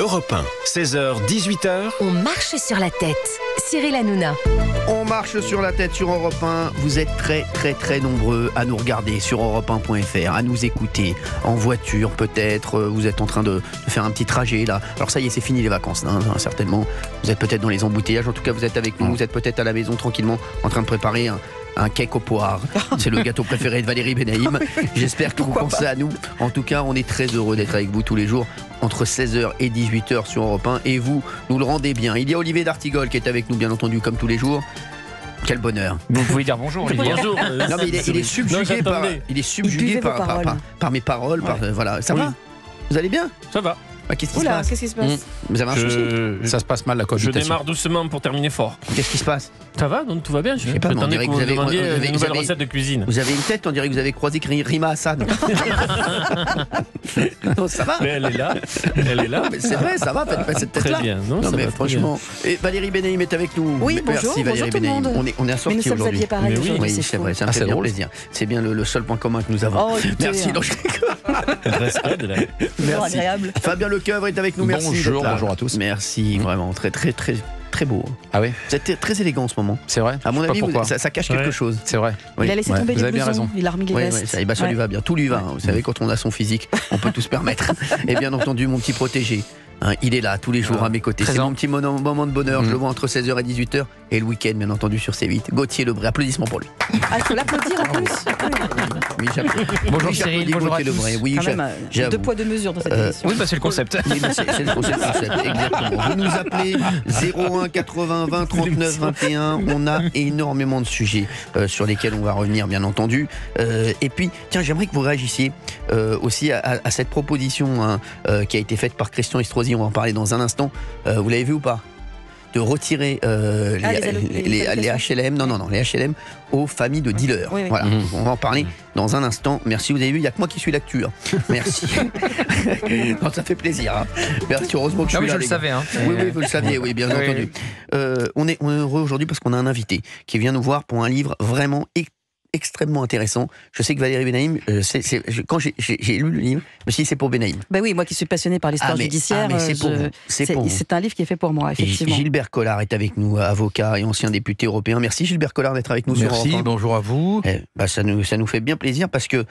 Europe 1, 16h, 18h. On marche sur la tête. Cyril Hanouna. On marche sur la tête sur Europe 1. Vous êtes très nombreux à nous regarder sur europe1.fr, à nous écouter en voiture peut-être. Vous êtes en train de faire un petit trajet là. Alors ça y est, c'est fini les vacances, hein, certainement. Vous êtes peut-être dans les embouteillages. En tout cas, vous êtes avec nous. Vous êtes peut-être à la maison tranquillement en train de préparer un cake au poire. C'est le gâteau préféré de Valérie Benaïm. J'espère que vous pensez à nous. En tout cas, on est très heureux d'être avec vous tous les jours entre 16h et 18h sur Europe 1. Et vous, nous le rendez bien. Il y a Olivier D'Artigol qui est avec nous, bien entendu, comme tous les jours. Quel bonheur. Vous pouvez dire bonjour, Olivier. Bonjour. Non, mais il est subjugué par mes paroles. Voilà. Ça va? Vous allez bien? Ça va. Qu'est-ce qui se passe? Qu'est-ce qui se passe? Vous avez un souci? Ça se passe mal la Je cohabitation. démarre doucement pour terminer fort. Qu'est-ce qui se passe? Ça va, donc tout va bien. Je sais pas, mais on attendais dirait que que vous vous avez- demandiez vous avez- une vous nouvelle avez- recette de cuisine. Vous avez une tête, on dirait que vous avez croisé Rima Hassan. Non, ça va? Mais elle est là. Elle est là. Mais c'est vrai, ça va, faites pas cette tête-là. Très bien. Non, ça mais va très franchement. Et Valérie Benaïm est avec nous. Oui, Merci bonjour, Valérie bonjour tout le Benaïm. monde. On est Mais nous assortis sommes aujourd'hui. habillés pareil Mais oui. aujourd'hui, Oui, c'est fou. vrai, ça me fait c'est bien drôle. plaisir. C'est bien le seul point commun que nous avons. Oh, écoutez, Merci. Non, je rigole. Respect de la- Toujours agréable. Fabien Lecoeuvre est avec nous. Merci. Bonjour, d'être là. bonjour à tous. Merci, vraiment très beau. Ah oui, Vous êtes très élégant en ce moment. c'est vrai. À mon Je sais pas avis, pourquoi. ça cache quelque Ouais. chose. C'est vrai. Oui. Il a laissé Ouais, tomber vous les avez bien blousons, raison. il a remis les Oui, vestes. ça lui va bien, tout lui va. Vous savez, quand on a son physique, on peut tout se permettre. Et bien entendu, mon petit protégé, hein, il est là tous les jours à mes côtés. C'est Présent. mon petit moment de bonheur. Je le vois entre 16h et 18h. Et le week-end, bien entendu, sur C8. Gauthier Lebray, applaudissements pour lui. Ah, il faut l'applaudir en plus. Oui, j'applaudis. Bonjour Oui, Cyril, j'applaudis bonjour à Gauthier tous. Lebray. Oui, Quand même, j'avoue. deux poids, deux mesures dans cette émission. Oui, bah c'est le concept. Oui, mais c'est le concept, exactement. Vous nous appelez 01 80 20 39 21. On a énormément de sujets sur lesquels on va revenir, bien entendu. Et puis, tiens, j'aimerais que vous réagissiez aussi à cette proposition qui a été faite par Christian Estrosi. On va en parler dans un instant. Vous l'avez vu ou pas? De retirer les HLM, les HLM aux familles de dealers. Oui, oui. Voilà, on va en parler dans un instant. Merci, vous avez vu, il n'y a que moi qui suis l'actu. Hein. Merci. Non, ça fait plaisir. Hein. Merci, heureusement que je Non, suis mais là. je le les gars. savais. Hein. Oui, vous le saviez, oui, bien Oui, entendu. On est heureux aujourd'hui parce qu'on a un invité qui vient nous voir pour un livre vraiment extrêmement intéressant. Je sais que Valérie Benaïm, quand j'ai lu le livre, je me suis dit c'est pour Benaïm. Bah oui, moi qui suis passionnée par l'histoire judiciaire, c'est pour vous. c'est un livre qui est fait pour moi, Et effectivement. Gilbert Collard est avec nous, avocat et ancien député européen. Merci Gilbert Collard d'être avec nous sur Europe 1. Merci, bonjour à vous. Ça nous fait bien plaisir parce que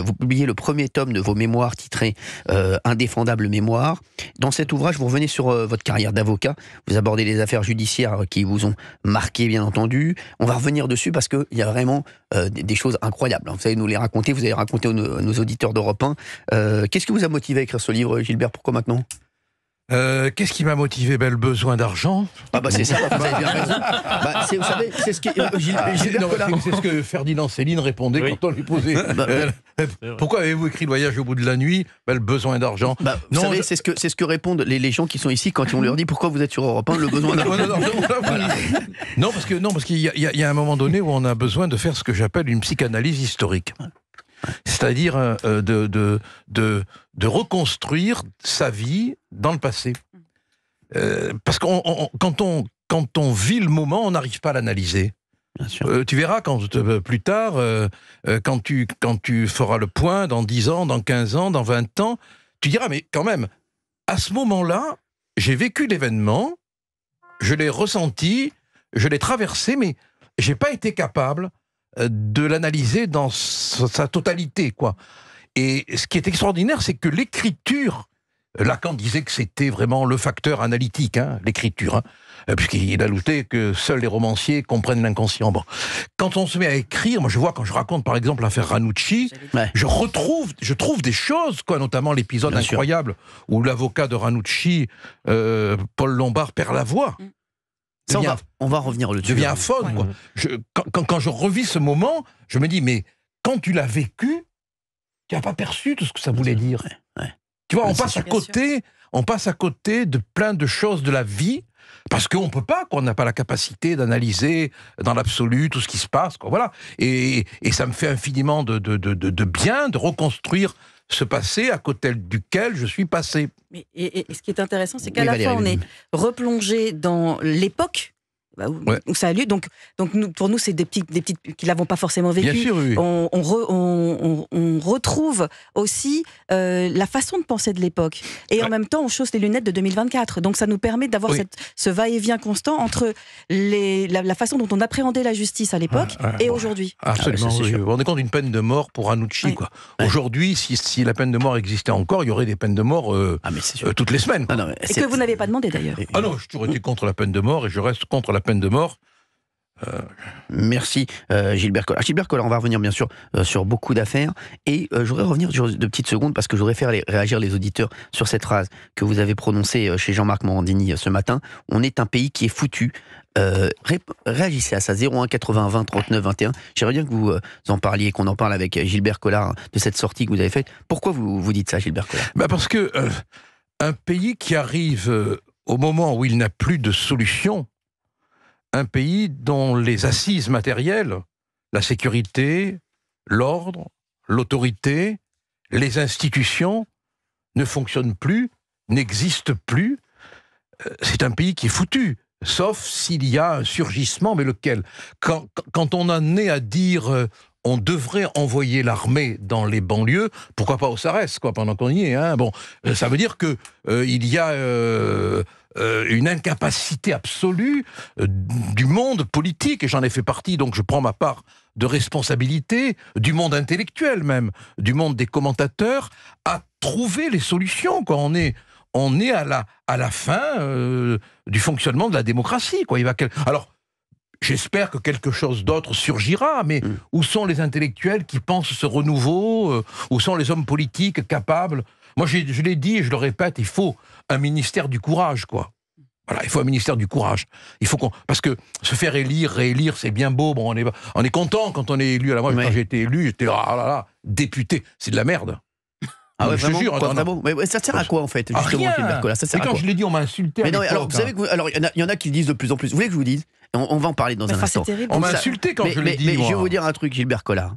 vous publiez le premier tome de vos mémoires titré Indéfendable mémoire. Dans cet ouvrage, vous revenez sur votre carrière d'avocat. Vous abordez les affaires judiciaires qui vous ont marqué, bien entendu. On va revenir dessus parce qu'il y a vraiment des choses incroyables. Vous savez nous les raconter, vous avez raconté à nos auditeurs d'Europe 1. Qu'est-ce qui vous a motivé à écrire ce livre, Gilbert? Pourquoi maintenant? Qu'est-ce qui m'a motivé? Le besoin d'argent. Ah bah c'est ça, vous avez bien raison. Vous savez, c'est ce que Gilbert Non, Collard... c'est ce que Ferdinand Céline répondait Oui. quand on lui posait. Pourquoi avez-vous écrit Le voyage au bout de la nuit? Le besoin d'argent. Vous savez, c'est ce que répondent les gens qui sont ici quand on leur dit pourquoi vous êtes sur Europe 1, le besoin d'argent. Non, parce qu'il y a un moment donné où on a besoin de faire ce que j'appelle une psychanalyse historique. C'est-à-dire de reconstruire sa vie dans le passé. Parce que quand on vit le moment, on n'arrive pas à l'analyser. Bien sûr. Tu verras plus tard, quand tu feras le point dans 10 ans, dans 15 ans, dans 20 ans, tu diras, mais quand même, à ce moment-là, j'ai vécu l'événement, je l'ai ressenti, je l'ai traversé, mais j'ai pas été capable de l'analyser dans sa totalité, quoi. Et ce qui est extraordinaire, c'est que l'écriture, Lacan disait que c'était vraiment le facteur analytique, hein, l'écriture, puisqu'il a ajouté que seuls les romanciers comprennent l'inconscient. Bon. Quand on se met à écrire, moi je vois quand je raconte par exemple l'affaire Ranucci, je trouve des choses, quoi, notamment l'épisode Bien sûr. incroyable où l'avocat de Ranucci, Paul Lombard, perd la voix. Ça, on va revenir dessus. Devient aphone, quoi. Quand je revis ce moment, je me dis, mais quand tu l'as vécu, tu n'as pas perçu tout ce que ça voulait dire. Ouais. Tu vois, Ouais, on passe à côté de plein de choses de la vie, parce qu'on peut pas, qu'on n'a pas la capacité d'analyser dans l'absolu tout ce qui se passe, quoi. Voilà. Et ça me fait infiniment de bien de reconstruire ce passé à côté duquel je suis passé. Et ce qui est intéressant, c'est qu'à Oui, la Valérie, fois, on est replongé dans l'époque où ça a lieu. Donc pour nous, c'est des petites qui l'avons pas forcément vécu. Bien sûr, oui. On retrouve aussi la façon de penser de l'époque. Et en même temps, on chausse les lunettes de 2024. Donc ça nous permet d'avoir ce va-et-vient constant entre la façon dont on appréhendait la justice à l'époque et aujourd'hui. Absolument, oui. Vous vous rendez compte d'une peine de mort pour Ranucci, quoi. Aujourd'hui, si la peine de mort existait encore, il y aurait des peines de mort toutes les semaines. Et que vous n'avez pas demandé d'ailleurs. Ah non, j'ai toujours été contre la peine de mort et je reste contre la peine de mort. Merci Gilbert Collard. Gilbert Collard, on va revenir bien sûr sur beaucoup d'affaires et je voudrais revenir sur 2 petites secondes parce que je voudrais faire réagir les auditeurs sur cette phrase que vous avez prononcée chez Jean-Marc Morandini ce matin. On est un pays qui est foutu. Réagissez à ça, 01 80 20 39 21. J'aimerais bien que vous en parliez, qu'on en parle avec Gilbert Collard de cette sortie que vous avez faite. Pourquoi vous dites ça, Gilbert Collard ? Parce que un pays qui arrive au moment où il n'a plus de solution, un pays dont les assises matérielles, la sécurité, l'ordre, l'autorité, les institutions ne fonctionnent plus, n'existent plus, c'est un pays qui est foutu. Sauf s'il y a un surgissement, mais lequel ? Quand on en est à dire on devrait envoyer l'armée dans les banlieues, pourquoi pas au Sarès, quoi, pendant qu'on y est, hein. Bon, ça veut dire que il y a une incapacité absolue du monde politique, et j'en ai fait partie, donc je prends ma part de responsabilité, du monde intellectuel même, du monde des commentateurs, à trouver les solutions, quoi. On est à la fin du fonctionnement de la démocratie, quoi. Alors, j'espère que quelque chose d'autre surgira, mais où sont les intellectuels qui pensent ce renouveau ? Où sont les hommes politiques capables ? Moi, je l'ai dit et je le répète, il faut un ministère du courage, quoi. Voilà, il faut un ministère du courage. Parce que se faire réélire, c'est bien beau. Bon, on est content quand on est élu. Alors moi, quand j'ai été élu, j'étais député. C'est de la merde. Ah ouais, je te jure, mais ça sert à quoi en fait, justement, Gilbert Collard ? Ça sert et à quand quoi ? je l'ai dit, on m'a insulté. Mais non, alors vous savez que il y en a qui le disent de plus en plus. Vous voulez que je vous dise ? On va en parler dans un instant. On m'a insulté quand je l'ai dit. Mais je vais vous dire un truc, Gilbert Collard.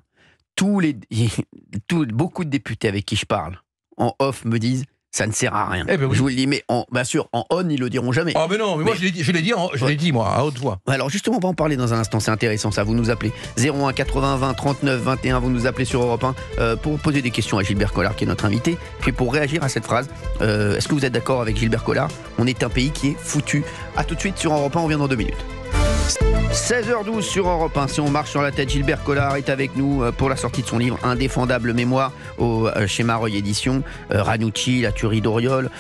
Beaucoup de députés avec qui je parle en off me disent ça ne sert à rien. Je vous le dis, mais bien sûr, en on, ils le diront jamais. Ah mais non, mais moi je l'ai dit, moi, à haute voix. Alors justement, on va en parler dans un instant, c'est intéressant ça. Vous nous appelez 01 80 20 39 21, vous nous appelez sur Europe 1 pour poser des questions à Gilbert Collard qui est notre invité, puis pour réagir à cette phrase. Est-ce que vous êtes d'accord avec Gilbert Collard ? On est un pays qui est foutu. À tout de suite sur Europe 1, on revient dans 2 minutes. 16h12 sur Europe 1, si on marche sur la tête, Gilbert Collard est avec nous pour la sortie de son livre Indéfendable mémoire chez Mareuil Éditions. Ranucci, la tuerie d'Auriol,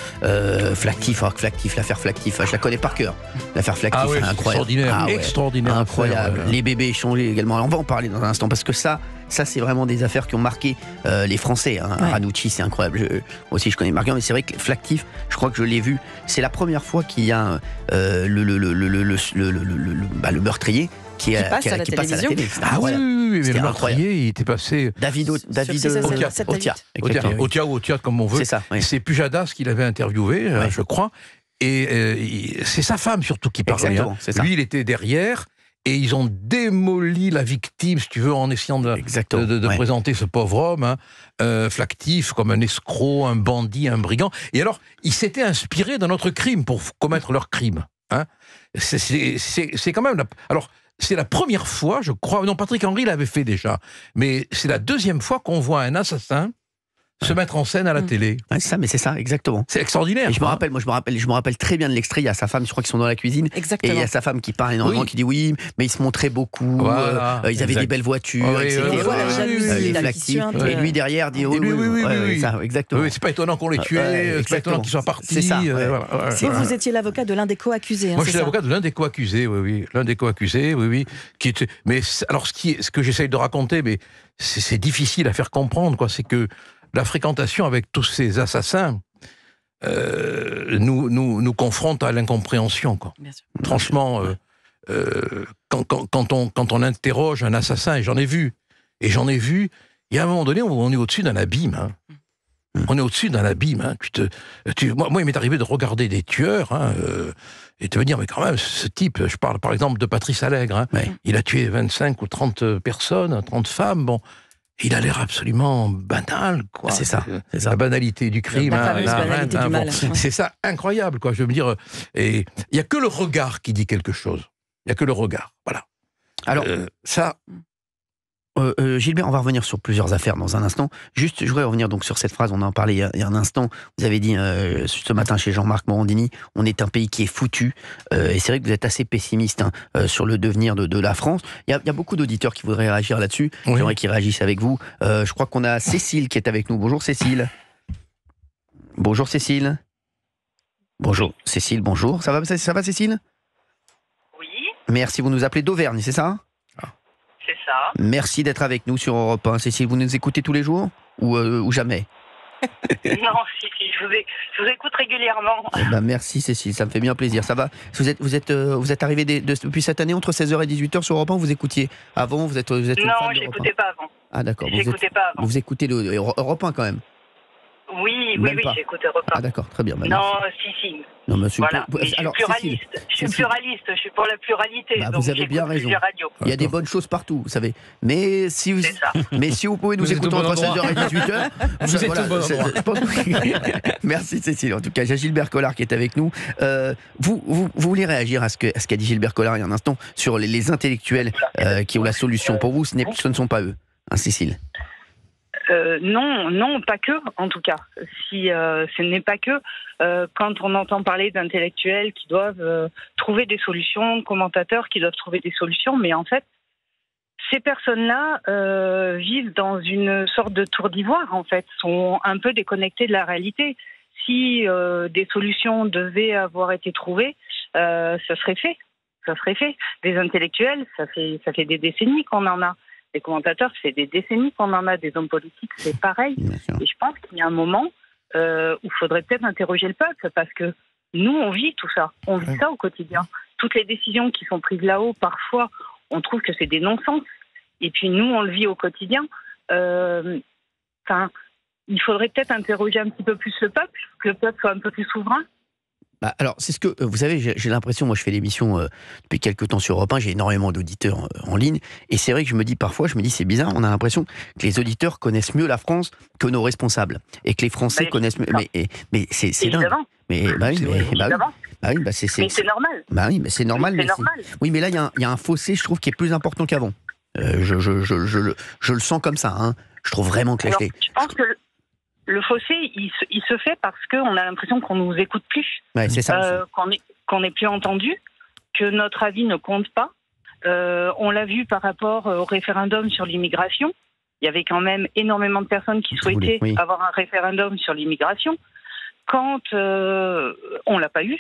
Flactif, l'affaire Flactif, je la connais par cœur. L'affaire Flactif, incroyable. Extraordinaire. Incroyable. Les bébés échangés également. On va en parler dans un instant parce que ça c'est vraiment des affaires qui ont marqué les Français. Ranucci, c'est incroyable. Moi aussi, je connais Marguerite, mais c'est vrai que Flactif, je crois que je l'ai vu. C'est la première fois qu'il y a le meurtrier qui passe à la télévision. Ah oui, mais le meurtrier, il était passé. David Otia, comme on veut. C'est ça. Oui. C'est Pujadas qui l'avait interviewé, je crois. Et c'est sa femme surtout qui parlait. Exactement, c'est ça. Lui, il était derrière. Et ils ont démoli la victime, si tu veux, en essayant de présenter ce pauvre homme, Flactif, comme un escroc, un bandit, un brigand. Et alors, ils s'étaient inspirés d'un autre crime pour commettre leur crime. Hein. C'est quand même... Alors, c'est la première fois, je crois... Non, Patrick Henry l'avait fait déjà. Mais c'est la deuxième fois qu'on voit un assassin se mettre en scène à la télé. Ouais, c'est ça, exactement. C'est extraordinaire. Et je me rappelle très bien de l'extrait. Il y a sa femme, je crois qu'ils sont dans la cuisine. Exactement. Et il y a sa femme qui parle énormément, qui dit oui, mais ils se montraient beaucoup. Voilà, ils avaient des belles voitures, etc. La jalousie, et lui derrière dit oui. Ça, exactement. Oui, c'est pas étonnant qu'on les tuait, c'est pas étonnant qu'ils soient partis. C'est ça. Vous étiez l'avocat de l'un des co-accusés. Moi, je suis l'avocat de l'un des co-accusés, oui. L'un des co-accusés, oui. Mais alors, ce que j'essaye de raconter, mais c'est difficile à faire comprendre, quoi. C'est que la fréquentation avec tous ces assassins nous confronte à l'incompréhension, quoi. Franchement, quand on interroge un assassin, et j'en ai vu, il y a un moment donné où on est au-dessus d'un abîme. Hein. On est au-dessus d'un abîme. Hein. Moi, il m'est arrivé de regarder des tueurs et de me dire, mais quand même, ce type, je parle par exemple de Patrice Allègre, hein, il a tué 25 ou 30 personnes, 30 femmes, bon... Il a l'air absolument banal, quoi. C'est ça. La banalité du crime. La fameuse banalité du mal. C'est ça, incroyable, quoi. Je veux me dire, et il y a que le regard qui dit quelque chose. Il n'y a que le regard. Voilà. Alors, Ça, Gilbert, on va revenir sur plusieurs affaires dans un instant. Juste, je voudrais revenir donc sur cette phrase, on en parlait il y a un instant. Vous avez dit ce matin chez Jean-Marc Morandini, on est un pays qui est foutu. Et c'est vrai que vous êtes assez pessimiste sur le devenir de la France. Il y a beaucoup d'auditeurs qui voudraient réagir là-dessus. Oui. J'aimerais qu'ils réagissent avec vous. Je crois qu'on a Cécile qui est avec nous. Bonjour Cécile. Bonjour Cécile. Bonjour Cécile, bonjour. Ça va Cécile? Oui, Merci, vous nous appelez d'Auvergne, c'est ça? c'est ça. Merci d'être avec nous sur Europe 1. Cécile, vous nous écoutez tous les jours ou jamais? Non, si, je vous écoute régulièrement. Eh ben, merci Cécile, ça me fait bien plaisir. Ça va? Vous êtes arrivé depuis cette année entre 16h et 18h sur Europe 1, vous écoutiez avant? Vous êtes une Non, fan d'Europe 1? j'écoutais pas avant. Ah d'accord, J'écoutais pas avant. vous écoutez Europe 1 quand même? Oui, Même pas. j'écoutais repas. Ah d'accord, très bien. Bah, Non, merci. si. Non, mais Voilà, mais je suis alors, pluraliste. Cécile, Je suis pluraliste, je suis pour la pluralité. Bah, donc vous avez bien j'écoute raison. plusieurs radios. il y a des bonnes choses partout, vous savez. Mais si vous pouvez nous Vous êtes écouter au bon entre 16h et 18h, Vous êtes au bon endroit. je pense Merci Cécile. En tout cas, il y a Gilbert Collard qui est avec nous. Vous voulez réagir à ce qu'a dit Gilbert Collard il y a un instant sur les intellectuels qui ont la solution. Pour vous, ce ne sont pas eux, hein, Cécile? Non, pas que, en tout cas. Si ce n'est pas que, quand on entend parler d'intellectuels qui doivent trouver des solutions, de commentateurs qui doivent trouver des solutions, mais en fait, ces personnes-là vivent dans une sorte de tour d'ivoire, en fait, sont un peu déconnectées de la réalité. Si des solutions devaient avoir été trouvées, ça serait fait. Ça serait fait. Des intellectuels, ça fait des décennies qu'on en a. Des commentateurs, c'est des décennies qu'on en a. Des hommes politiques, c'est pareil. Et je pense qu'il y a un moment où il faudrait peut-être interroger le peuple, parce que nous, on vit tout ça. On vit ça au quotidien. Toutes les décisions qui sont prises là-haut, parfois, on trouve que c'est des non-sens. Et puis nous, on le vit au quotidien. Il faudrait peut-être interroger un petit peu plus le peuple, que le peuple soit un peu plus souverain. Bah, alors, c'est ce que, vous savez, j'ai l'impression, moi je fais l'émission depuis quelques temps sur Europe 1, j'ai énormément d'auditeurs en ligne, et c'est vrai que je me dis c'est bizarre, on a l'impression que les auditeurs connaissent mieux la France que nos responsables, et que les Français connaissent mieux, mais c'est dingue. Mais c'est normal. Bah oui, mais c'est normal. C'est normal. Oui, mais là, il y a un fossé, je trouve, qui est plus important qu'avant. Je le sens comme ça, hein. Je trouve vraiment que je pense que le fossé, il se fait parce qu'on a l'impression qu'on ne nous écoute plus, c'est ça qu'on n'est plus entendu, que notre avis ne compte pas. On l'a vu par rapport au référendum sur l'immigration. Il y avait quand même énormément de personnes qui souhaitaient avoir un référendum sur l'immigration. Quand on l'a pas eu,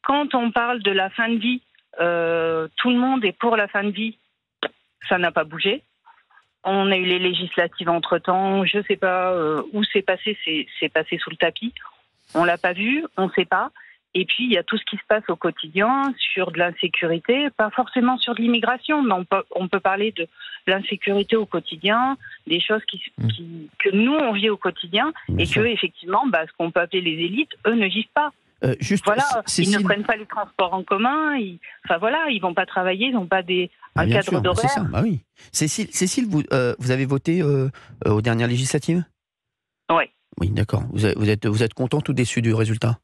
quand on parle de la fin de vie, tout le monde est pour la fin de vie, ça n'a pas bougé. On a eu les législatives entre-temps, je ne sais pas où c'est passé sous le tapis. On ne l'a pas vu, on ne sait pas. Et puis, il y a tout ce qui se passe au quotidien sur de l'insécurité, pas forcément sur de l'immigration, mais on peut parler de l'insécurité au quotidien, des choses que nous, on vit au quotidien, et que, effectivement, ce qu'on peut appeler les élites, eux ne vivent pas. Ils ne prennent pas les transports en commun, ils vont pas travailler, ils n'ont pas un cadre d'horaire. C'est ça, oui. Cécile, vous avez voté aux dernières législatives? Oui. Oui, d'accord. Vous êtes contente ou déçue du résultat?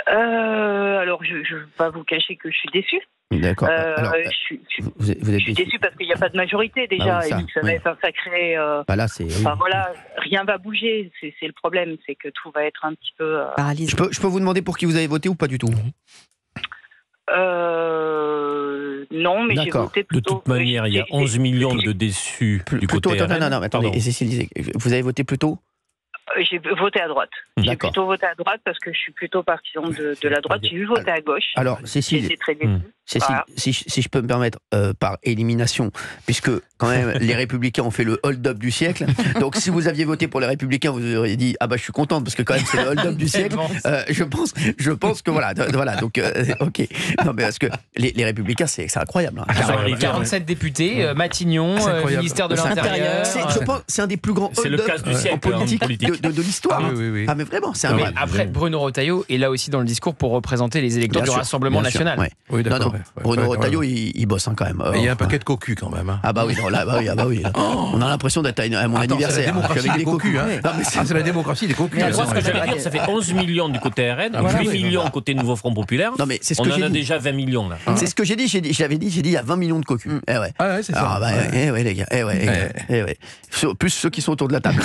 Alors, je ne veux pas vous cacher que je suis déçue. D'accord. Je suis déçue parce qu'il n'y a pas de majorité déjà, et que ça va être un sacré. Rien va bouger. C'est le problème, c'est que tout va être un petit peu paralysé. Je peux vous demander pour qui vous avez voté ou pas du tout? Non, mais j'ai voté plutôt. De toute manière, il y a 11 millions de déçus du côté. Non, attendez. Et Cécile disait, vous avez voté plutôt? J'ai voté à droite. J'ai plutôt voté à droite parce que je suis plutôt partisan de la droite. J'ai vu voter à gauche. Alors, Cécile, si je peux me permettre, par élimination, puisque quand même les Républicains ont fait le hold-up du siècle. Donc, si vous aviez voté pour les Républicains, vous auriez dit je suis contente parce que quand même c'est le hold-up du siècle. Je pense que voilà. Donc, ok. Non, mais parce que les Républicains, c'est incroyable. Hein. 47 députés, Matignon, ministère de l'Intérieur. Je pense c'est un des plus grands hold-up en politique de l'histoire. Oui. Ah mais vraiment, c'est après, Bruno Retailleau est là aussi dans le discours pour représenter les électeurs du Rassemblement national. Oui, d'accord. Bruno Retailleau, il bosse quand même. Il y a un paquet de cocus quand même. Ah bah oui, non, là, oui. On a l'impression d'être à mon anniversaire. C'est la démocratie des cocus. C'est la démocratie des cocus. Moi, ce que j'allais dire, ça fait 11 millions du côté RN, 8 millions côté Nouveau Front Populaire. Non, mais c'est ce on que en j'ai a dit. déjà 20 millions là. C'est ce que j'ai dit. J'ai dit il y a 20 millions de cocus. Eh ouais. Ah ouais, c'est ça. Ah bah, les gars. Plus ceux qui sont autour de la table.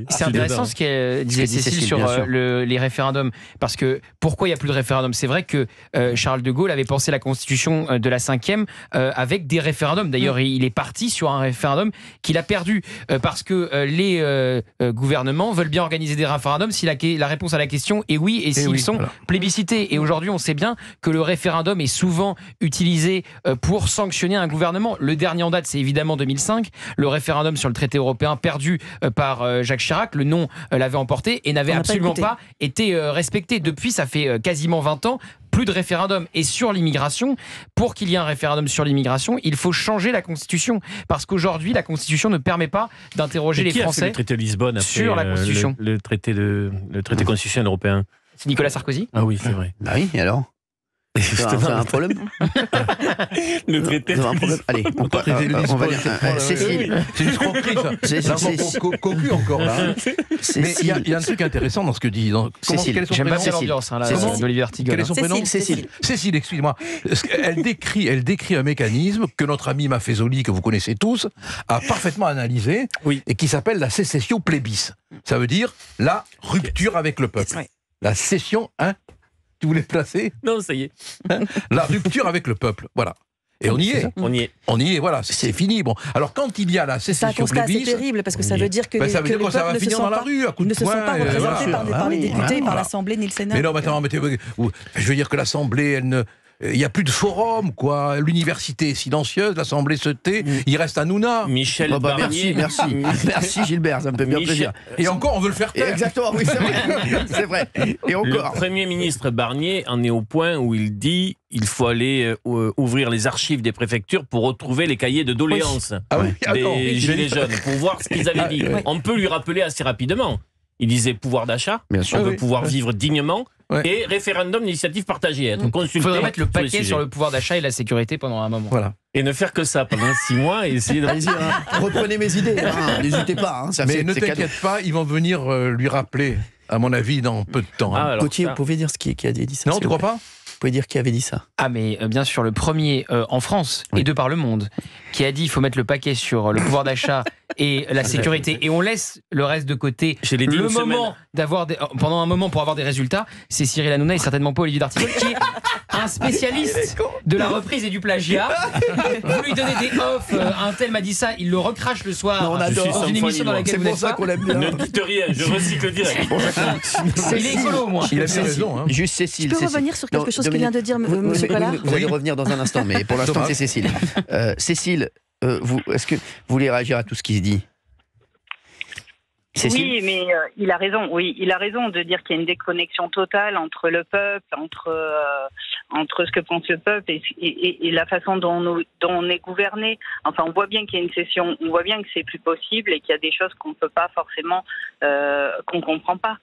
C'est intéressant ce qu'elle disait Cécile sur les référendums, parce que pourquoi il n'y a plus de référendum? C'est vrai que Charles de Gaulle avait pensé la constitution de la 5e avec des référendums. D'ailleurs, il est parti sur un référendum qu'il a perdu parce que les gouvernements veulent bien organiser des référendums si la réponse à la question est oui et s'ils sont plébiscités. Et aujourd'hui, on sait bien que le référendum est souvent utilisé pour sanctionner un gouvernement. Le dernier en date, c'est évidemment 2005, le référendum sur le traité européen perdu par Jacques Chirac. Le non l'avait emporté et n'avait absolument pas été respecté. Depuis, ça fait quasiment 20 ans, plus de référendum. Et sur l'immigration, pour qu'il y ait un référendum sur l'immigration, il faut changer la Constitution. Parce qu'aujourd'hui, la Constitution ne permet pas d'interroger les Français le traité de Lisbonne après, sur la Constitution. Le traité constitutionnel européen. C'est Nicolas Sarkozy. Ah oui, c'est vrai. Bah oui, et alors c'est un problème. Le traité. Un problème. Allez, on va dire. Cécile. C'est une escroquerie, ça. C'est cocu encore, là. Mais il y a un truc intéressant dans ce que dit. J'aime pas bien l'ambiance d'Olivier Artigol. Quel est son prénom? Cécile. Cécile, excuse-moi. Elle décrit un mécanisme que notre ami Maffezoli, que vous connaissez tous, a parfaitement analysé et qui s'appelle la sécession plébis. Ça veut dire la rupture avec le peuple. La cession, tu voulais placer? Non, ça y est. La rupture avec le peuple, voilà. Et on y est. On y est, voilà, c'est fini. Bon, alors quand il y a la sécession plébis... C'est un constat assez terrible, parce que ça veut dire que ça veut dire que ça va finir dans la rue, à coups de poing. Ne se sont pas représentés par les députés, par l'Assemblée, ni le Sénat. Mais non, attends, je veux dire que l'Assemblée, elle ne... Il n'y a plus de forum, quoi. L'université est silencieuse, l'Assemblée se tait. Il reste Hanouna. Michel Barnier. Merci Gilbert, ça me fait bien plaisir. Et encore, on veut le faire taire. Exactement, oui, c'est vrai. Et encore. Le Premier ministre Barnier en est au point où il dit il faut aller ouvrir les archives des préfectures pour retrouver les cahiers de doléances des Gilets jaunes, pour voir ce qu'ils avaient dit. On peut lui rappeler assez rapidement. Il disait pouvoir d'achat, on veut pouvoir vivre dignement. Et référendum d'initiative partagée, être consulté. Il faudrait mettre le paquet sur le pouvoir d'achat et la sécurité pendant un moment. Voilà. Et ne faire que ça pendant 6 mois et essayer de... Reprenez mes idées, n'hésitez pas. Mais ne t'inquiète pas, ils vont venir lui rappeler, à mon avis, dans peu de temps. Gauthier, vous pouvez dire qui a dit ça? Non, tu crois pas? Vous pouvez dire qui avait dit ça? Ah mais bien sûr, le premier en France et de par le monde qui a dit il faut mettre le paquet sur le pouvoir d'achat et la sécurité et on laisse le reste de côté. Le moment d'avoir pendant un moment pour avoir des résultats, c'est Cyril Hanouna et certainement pas Olivier d'Artigol qui est un spécialiste de la reprise et du plagiat. Vous lui donnez des offs, un tel m'a dit ça, il le recrache le soir dans une émission dans laquelle vous n'êtes pas. Ne dites rien, je recycle direct. Il est écolo, moi. Il a bien raison. Juste Cécile. Je peux revenir sur quelque chose que vient de dire M. Collard? Vous allez revenir dans un instant, mais pour l'instant c'est Cécile. Cécile, est-ce que vous voulez réagir à tout ce qui se dit? Cécile? Oui, mais il a raison. Oui, il a raison de dire qu'il y a une déconnexion totale entre le peuple, entre ce que pense le peuple et la façon dont on est gouverné. Enfin, on voit bien qu'il y a une cession, on voit bien que c'est plus possible et qu'il y a des choses qu'on ne peut pas forcément, qu'on comprend pas.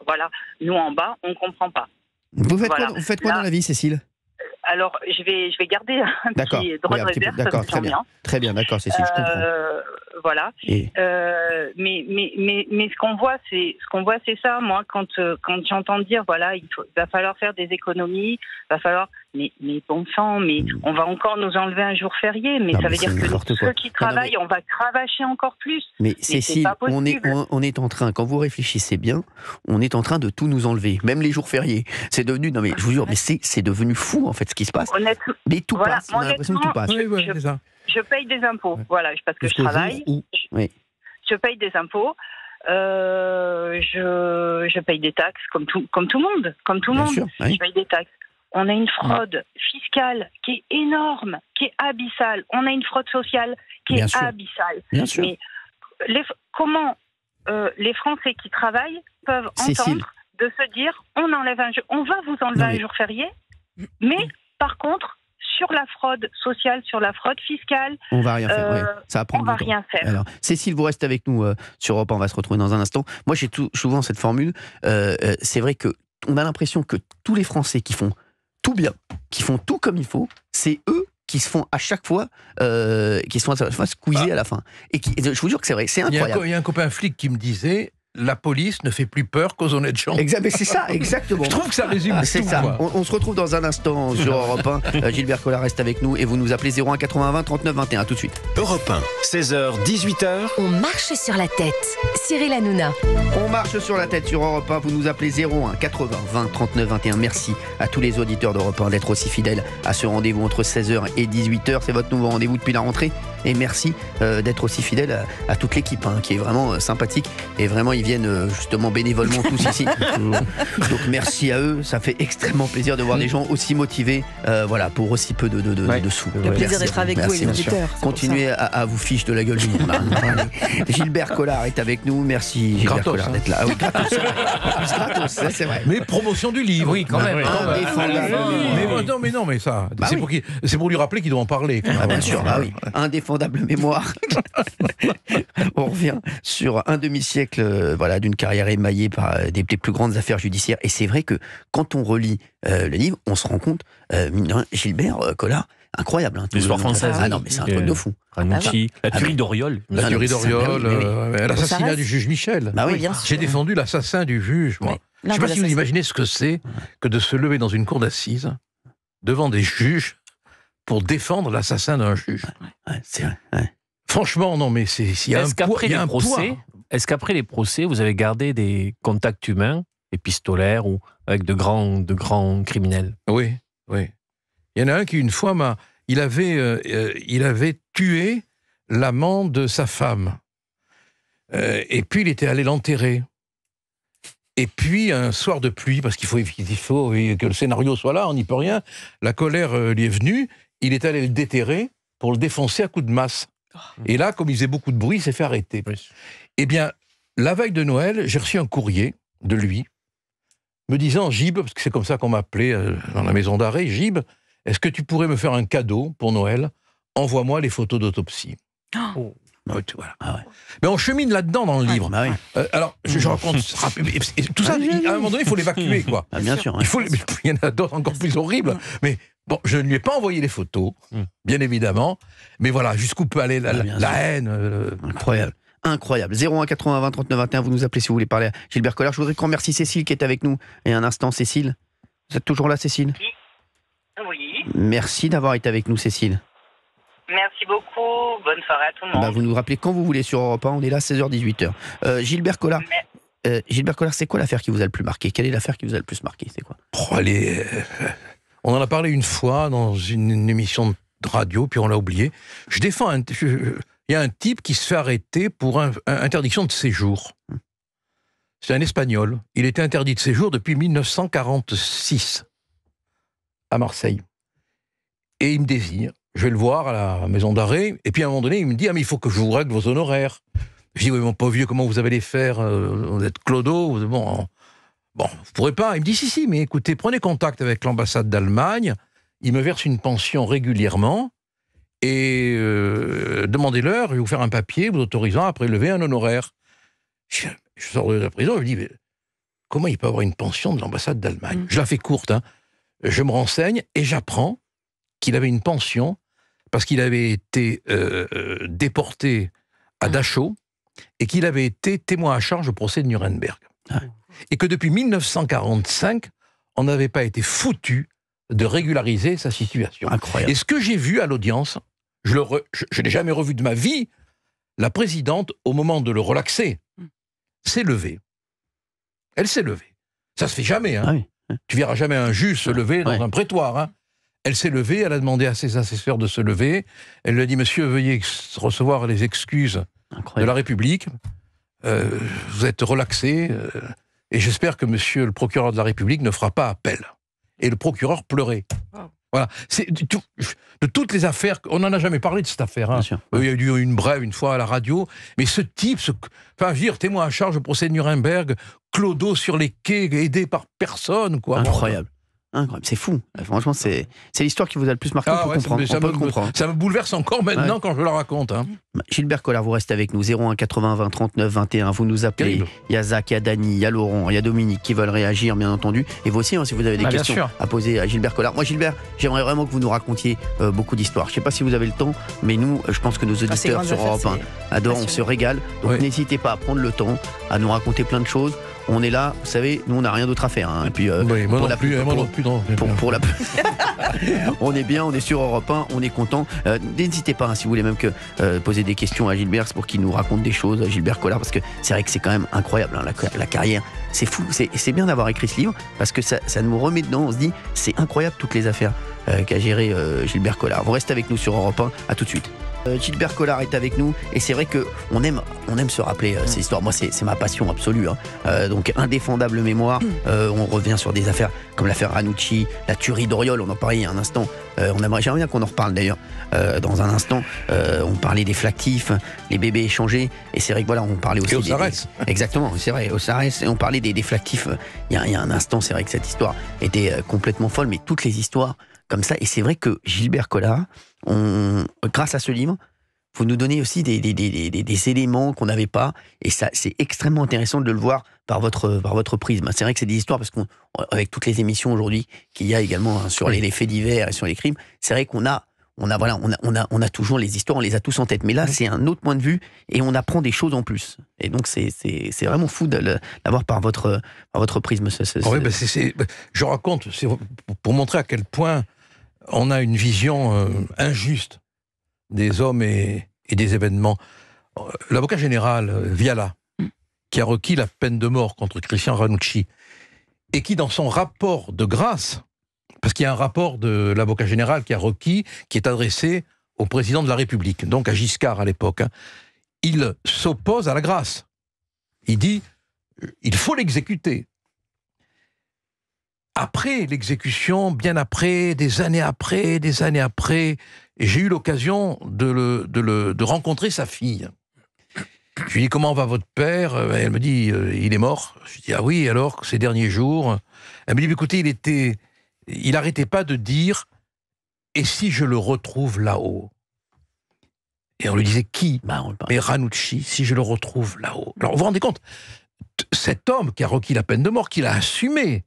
Voilà. Nous en bas, on comprend pas. Vous faites quoi dans la vie, Cécile? Alors, je vais garder un petit droit de réserve. D'accord, très bien, d'accord, Cécile, je comprends. Voilà. Mais ce qu'on voit, c'est ça. Moi, quand j'entends dire, voilà, il va falloir faire des économies, mais bon sang, mais on va encore nous enlever un jour férié, mais ça veut dire que ceux qui travaillent, on va cravacher encore plus. Mais Cécile, on est en train, quand vous réfléchissez bien, on est en train de tout nous enlever, même les jours fériés. C'est devenu, non mais je vous jure, mais c'est devenu fou en fait ce qui se passe. Honnêtement, mais tout passe, on a l'impression que tout passe. C'est ça. Je paye des impôts, voilà, parce que je travaille. Je paye des impôts. Je paye des taxes comme tout le monde. Je paye des taxes. On a une fraude fiscale qui est énorme, qui est abyssale. On a une fraude sociale qui est abyssale. Bien sûr. Mais comment les Français qui travaillent peuvent entendre de se dire on va vous enlever un jour férié, mais par contre sur la fraude sociale, sur la fraude fiscale, on va rien faire. Ça va prendre du temps. Rien faire. Alors, Cécile, vous restez avec nous sur Europe 1, on va se retrouver dans un instant. Moi, j'ai souvent cette formule. C'est vrai que on a l'impression que tous les Français qui font tout bien, qui font tout comme il faut, c'est eux qui se font à chaque fois, squeezer à la fin. Et je vous jure que c'est vrai, c'est incroyable. Il y a un copain flic qui me disait... La police ne fait plus peur qu'aux honnêtes gens. Mais c'est ça, exactement. Je trouve que ça résume c'est tout. Ça. On se retrouve dans un instant sur Europe 1. Gilbert Collard reste avec nous et vous nous appelez 01 80 20 39 21. Tout de suite. Europe 1, 16h, 18h. On marche sur la tête. Cyril Hanouna. On marche sur la tête sur Europe 1. Vous nous appelez 01 80 20 39 21. Merci à tous les auditeurs d'Europe 1 d'être aussi fidèles à ce rendez-vous entre 16h et 18h. C'est votre nouveau rendez-vous depuis la rentrée. Et merci d'être aussi fidèles à toute l'équipe qui est vraiment sympathique. Et vraiment, ils viennent justement bénévolement tous ici. Donc merci à eux. Ça fait extrêmement plaisir de voir des gens aussi motivés pour aussi peu de sous. Le plaisir d'être avec vous et les auditeurs. Continuez à vous fiche de la gueule du monde. Gilbert Collard est avec nous. Merci Gilbert Collard d'être là. Ah oui, gratos, c'est vrai. Mais promotion du livre. Oui, quand même. Mais non, ça. C'est pour lui rappeler qu'il doit en parler. Bien sûr, oui. Indéfendable mémoire. On revient sur un demi-siècle d'une carrière émaillée par des plus grandes affaires judiciaires. Et c'est vrai que quand on relit le livre, on se rend compte, Gilbert Collard, incroyable. L'histoire française. Ah non, mais c'est un truc de fou. Ranucci, la tuerie d'Auriol. La tuerie d'Auriol, l'assassinat du juge Michel. J'ai défendu l'assassin du juge, moi. Je ne sais pas si vous imaginez ce que c'est que de se lever dans une cour d'assises devant des juges pour défendre l'assassin d'un juge. C'est vrai. Franchement, non, mais il y a un poids. Est-ce qu'après les procès, vous avez gardé des contacts humains, épistolaires ou avec de grands criminels? Oui. Il y en a un qui, une fois, il avait tué l'amant de sa femme. Et puis, il était allé l'enterrer. Et puis, un soir de pluie, parce qu'il faut que le scénario soit là, on n'y peut rien, la colère lui est venue, il est allé le déterrer pour le défoncer à coups de masse. Et là, comme il faisait beaucoup de bruit, il s'est fait arrêter. Oui. Eh bien, la veille de Noël, j'ai reçu un courrier de lui, me disant, Gib, parce que c'est comme ça qu'on m'appelait dans la maison d'arrêt, Gib, est-ce que tu pourrais me faire un cadeau pour Noël? Envoie-moi les photos d'autopsie. Oh. Voilà. Mais on chemine là-dedans dans le livre. Alors, je raconte tout ça, à un moment donné, il faut l'évacuer, quoi. Bien sûr. Il y en a d'autres encore plus horribles, mais bon, je ne lui ai pas envoyé les photos, bien évidemment, mais voilà, jusqu'où peut aller la haine. Incroyable. 01 80 20 39 21, vous nous appelez si vous voulez parler à Gilbert Collard. Je voudrais qu'on remercie Cécile qui est avec nous. Et un instant, Cécile. Vous êtes toujours là, Cécile? Oui. Merci d'avoir été avec nous, Cécile. Merci beaucoup. Bonne soirée à tout le monde. Vous nous rappelez quand vous voulez sur Europe 1. On est là 16h-18h. Gilbert Collard. Gilbert Collard, c'est quoi l'affaire qui vous a le plus marqué? Quelle est l'affaire qui vous a le plus marqué? C'est quoi? On en a parlé une fois dans une émission de radio, puis on l'a oublié. Il y a un type qui se fait arrêter pour interdiction de séjour. C'est un Espagnol. Il était interdit de séjour depuis 1946 à Marseille. Et il me désire. Je vais le voir à la maison d'arrêt. Et puis à un moment donné, il me dit « Ah, mais il faut que je vous règle vos honoraires. » Je dis « Oui, mon pauvre vieux, comment vous allez les faire? Vous êtes clodo. Bon, vous pourrez pas. » Il me dit « Si, mais écoutez, prenez contact avec l'ambassade d'Allemagne. Il me verse une pension régulièrement. Et demandez-leur, je vais vous faire un papier vous autorisant à prélever un honoraire. » Je sors de la prison, je me dis, mais comment il peut avoir une pension de l'ambassade d'Allemagne? Je la fais courte, Je me renseigne et j'apprends qu'il avait une pension parce qu'il avait été déporté à Dachau et qu'il avait été témoin à charge au procès de Nuremberg. Et que depuis 1945, on n'avait pas été foutu de régulariser sa situation. Incroyable. Et ce que j'ai vu à l'audience, je ne l'ai jamais revu de ma vie, la présidente, au moment de le relaxer, s'est levée. Elle s'est levée. Ça se fait jamais. Tu verras jamais un juge se lever dans un prétoire. Elle s'est levée, elle a demandé à ses assesseurs de se lever. Elle lui a dit, monsieur, veuillez recevoir les excuses de la République. Vous êtes relaxé. Et j'espère que monsieur le procureur de la République ne fera pas appel. Et le procureur pleurait. Voilà. De toutes les affaires, on n'en a jamais parlé de cette affaire. Il y a eu une brève une fois à la radio, mais ce type, témoin à charge au procès de Nuremberg, clodo sur les quais, aidé par personne, quoi. Incroyable. Incroyable, c'est fou. Franchement, c'est l'histoire qui vous a le plus marqué. Ça me bouleverse encore maintenant quand je la raconte. Hein. Gilbert Collard, vous restez avec nous. 01 80 20 39 21. Vous nous appelez. Il y a Zach, il y a Dany, il y a Laurent, il y a Dominique qui veulent réagir, bien entendu. Et vous aussi, si vous avez des questions à poser à Gilbert Collard. Moi, Gilbert, j'aimerais vraiment que vous nous racontiez beaucoup d'histoires. Je ne sais pas si vous avez le temps, mais nous, je pense que nos auditeurs sur Europe 1 adorent, on se régale. Donc n'hésitez pas à prendre le temps, à nous raconter plein de choses. On est là, vous savez, nous on n'a rien d'autre à faire. Hein. Et puis, on est bien, on est sur Europe 1, on est content. N'hésitez pas, si vous voulez même poser des questions à Gilbert, c'est pour qu'il nous raconte des choses, Gilbert Collard, parce que c'est vrai que c'est quand même incroyable, la carrière. C'est fou, c'est bien d'avoir écrit ce livre, parce que ça nous remet dedans, on se dit, c'est incroyable toutes les affaires qu'a géré Gilbert Collard. Vous restez avec nous sur Europe 1, à tout de suite. Gilbert Collard est avec nous et c'est vrai qu'on aime se rappeler ces histoires. Moi, c'est ma passion absolue. Donc, indéfendable mémoire. On revient sur des affaires comme l'affaire Ranucci, la tuerie d'Oriol. On en parlait il y a un instant. J'aimerais bien qu'on en reparle d'ailleurs dans un instant. On parlait des flactifs, les bébés échangés. Et c'est vrai que voilà, on parlait aussi exactement, c'est vrai, au SARES. Et on parlait des flactifs il y a un instant. C'est vrai que cette histoire était complètement folle, mais toutes les histoires comme ça. Et c'est vrai que Gilbert Collard, grâce à ce livre, vous nous donnez aussi des éléments qu'on n'avait pas, et ça, c'est extrêmement intéressant de le voir par votre prisme. C'est vrai que c'est des histoires, parce qu'avec toutes les émissions aujourd'hui qu'il y a également sur les faits divers et sur les crimes, c'est vrai qu'on a toujours les histoires, on les a tous en tête. Mais là, c'est un autre point de vue, et on apprend des choses en plus. Et donc, c'est vraiment fou d'avoir par votre prisme. Je raconte, c'est pour montrer à quel point on a une vision injuste des hommes et des événements. L'avocat général Viala, qui a requis la peine de mort contre Christian Ranucci, et qui, dans son rapport de grâce, parce qu'il y a un rapport de l'avocat général qui a requis, qui est adressé au président de la République, donc à Giscard à l'époque, il s'oppose à la grâce. Il dit, il faut l'exécuter. Après l'exécution, bien après, des années après, j'ai eu l'occasion de rencontrer sa fille. Je lui dis, comment va votre père? Elle me dit, il est mort. Je dis, ah oui, alors, ces derniers jours? Elle me dit, écoutez, il n'arrêtait pas de dire, et si je le retrouve là-haut? Et on lui disait, qui? Mais Ranucci, si je le retrouve là-haut. Alors, vous vous rendez compte, cet homme qui a requis la peine de mort, qui l'a assumé,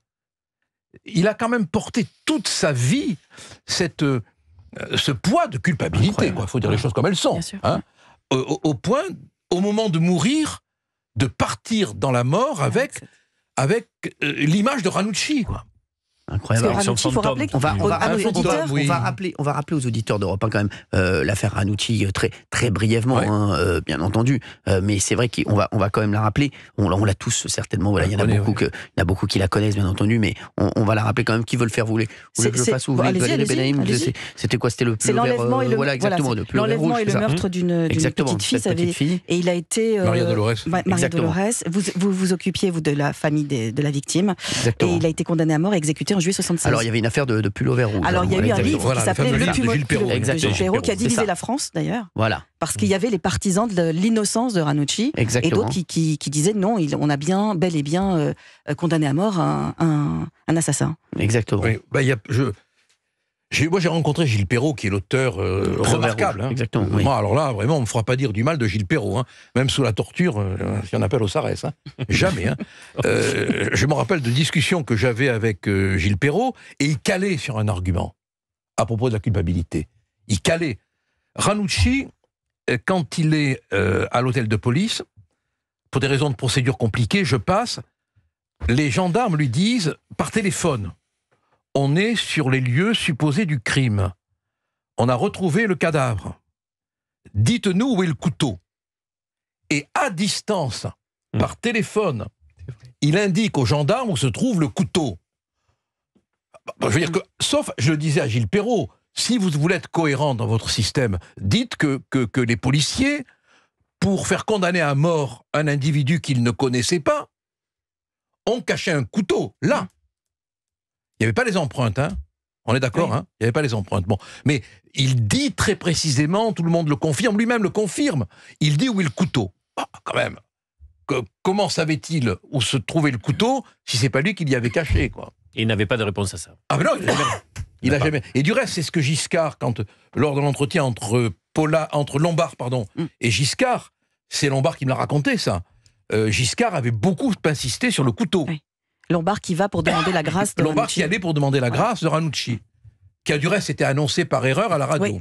il a quand même porté toute sa vie ce poids de culpabilité. Il faut dire les choses comme elles sont. Hein, au point, au moment de mourir, de partir dans la mort avec l'image de Ranucci, quoi. Incroyable. Ranucci, il faut rappeler on va rappeler aux auditeurs d'Europe 1 quand même l'affaire Ranucci très brièvement, bien entendu. Mais c'est vrai qu'on va quand même la rappeler. On l'a tous certainement. Voilà, il y en a beaucoup qui la connaissent, bien entendu, mais on va la rappeler quand même. Qui veut le faire? Vous voulez que je le fasse ou c'était quoi? C'était c'est l'enlèvement et le meurtre d'une petite fille. Et il a été Maria Dolores. Vous vous occupiez de la famille de la victime. Et il a été condamné à mort et exécuté en juillet 1976. Alors il y avait une affaire de pullover rouge. Alors il y a eu un livre qui s'appelait Le Gilles Perrault, qui a divisé la France d'ailleurs. Voilà. Parce qu'il y avait les partisans de l'innocence de Ranucci et d'autres qui disaient non, on a bel et bien condamné à mort un assassin. Exactement. Oui, moi j'ai rencontré Gilles Perrault, qui est l'auteur remarquable. Exactement. Moi, alors là, vraiment, on ne me fera pas dire du mal de Gilles Perrault. Hein. Même sous la torture, si on appelle au SARES. Hein. Jamais. Hein. Je me rappelle de discussions que j'avais avec Gilles Perrault, et il calait sur un argument à propos de la culpabilité. Il calait. Ranucci, quand il est à l'hôtel de police, pour des raisons de procédure compliquées, les gendarmes lui disent par téléphone: on est sur les lieux supposés du crime. On a retrouvé le cadavre. Dites-nous où est le couteau. Et à distance, par téléphone, il indique aux gendarmes où se trouve le couteau. Je veux dire que, sauf, je le disais à Gilles Perrault, si vous voulez être cohérent dans votre système, dites que les policiers, pour faire condamner à mort un individu qu'ils ne connaissaient pas, ont caché un couteau, là. Il n'y avait pas les empreintes, hein. On est d'accord, hein. Il n'y avait pas les empreintes. Bon. Mais il dit très précisément, tout le monde le confirme, lui-même le confirme, il dit où est le couteau. Ah, quand même. Comment savait-il où se trouvait le couteau si c'est pas lui qui l'y avait caché, quoi. Il n'avait pas de réponse à ça. Ah mais non, il a jamais. Et du reste, c'est ce que Giscard, lors de l'entretien entre Lombard et Giscard, c'est Lombard qui me l'a raconté, ça. Giscard avait beaucoup insisté sur le couteau. Oui. Lombard qui va pour demander la grâce de Lombard Ranucci. qui allait pour demander la grâce de Ranucci, qui a du reste été annoncé par erreur à la radio. Oui.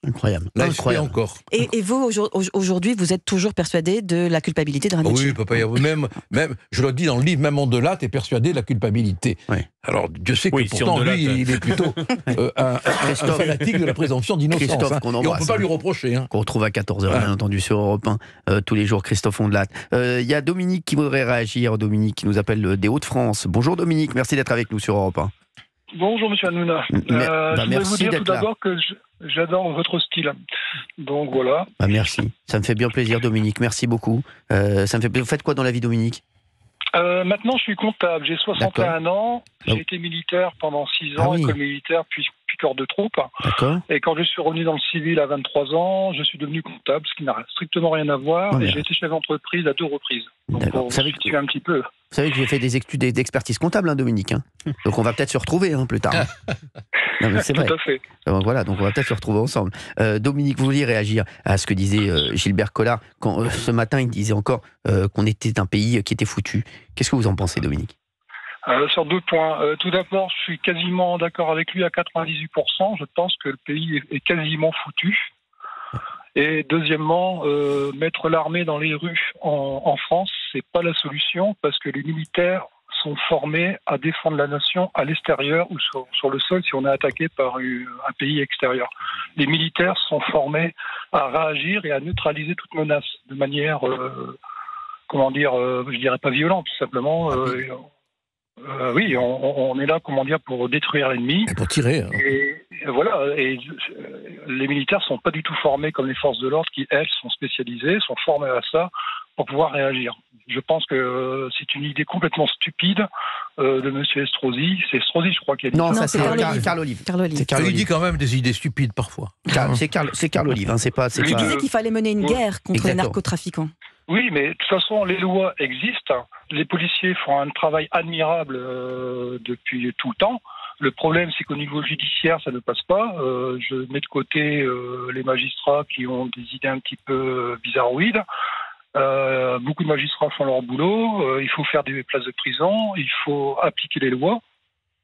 Incroyable. Là, Incroyable. Encore. Et vous, aujourd'hui, vous êtes toujours persuadé de la culpabilité de Ranucci? Oui, papa, même, je le dis dans le livre, même en Delat, tu es persuadé de la culpabilité. Oui. Alors, Dieu sait que pourtant, lui, il est plutôt un fanatique de la présomption d'innocence. Christophe, Et on ne peut pas lui reprocher. Qu'on retrouve à 14h, bien entendu, sur Europe 1, tous les jours, Christophe Ondelat. Il y a Dominique qui voudrait réagir, Dominique qui nous appelle des Hauts-de-France. Bonjour Dominique, merci d'être avec nous sur Europe 1. Bonjour Monsieur Hanouna. Je voulais vous dire tout d'abord que j'adore votre style. Donc voilà. Merci, ça me fait bien plaisir Dominique, merci beaucoup. Ça me fait plaisir. Vous faites quoi dans la vie Dominique? Maintenant je suis comptable, j'ai 61 ans, j'ai été militaire pendant 6 ans, école militaire puis corps de troupe. Et quand je suis revenu dans le civil à 23 ans, je suis devenu comptable, ce qui n'a strictement rien à voir, et j'ai été chef d'entreprise à 2 reprises. Donc vous savez que un petit peu. Vous savez que j'ai fait des études d'expertise comptable, Dominique. Donc on va peut-être se retrouver plus tard. Non, mais c'est vrai. Tout à fait. Voilà, donc on va peut-être se retrouver ensemble. Dominique, vous vouliez réagir à ce que disait Gilbert Collard quand ce matin il disait encore qu'on était un pays qui était foutu. Qu'est-ce que vous en pensez, Dominique? Sur 2 points. Tout d'abord, je suis quasiment d'accord avec lui à 98%. Je pense que le pays est quasiment foutu. Et deuxièmement, mettre l'armée dans les rues en France, c'est pas la solution parce que les militaires sont formés à défendre la nation à l'extérieur ou sur le sol si on est attaqué par un pays extérieur. Les militaires sont formés à réagir et à neutraliser toute menace de manière, je dirais pas violente, tout simplement. Oui, on est là, pour détruire l'ennemi. Et pour tirer. Et voilà. Et les militaires sont pas du tout formés comme les forces de l'ordre qui, elles, sont spécialisées, sont formées à ça pour pouvoir réagir. Je pense que c'est une idée complètement stupide de M. Estrosi. C'est Estrosi, je crois, qui a dit ça. Non, ça c'est Carl Olive. Il dit quand même des idées stupides parfois. C'est Carl Olive, c'est pas... Il disait qu'il fallait mener une guerre contre les narcotrafiquants. Oui, mais de toute façon, les lois existent. Les policiers font un travail admirable depuis tout le temps. Le problème, c'est qu'au niveau judiciaire, ça ne passe pas. Je mets de côté les magistrats qui ont des idées un petit peu bizarroïdes. Beaucoup de magistrats font leur boulot. Il faut faire des places de prison. Il faut appliquer les lois.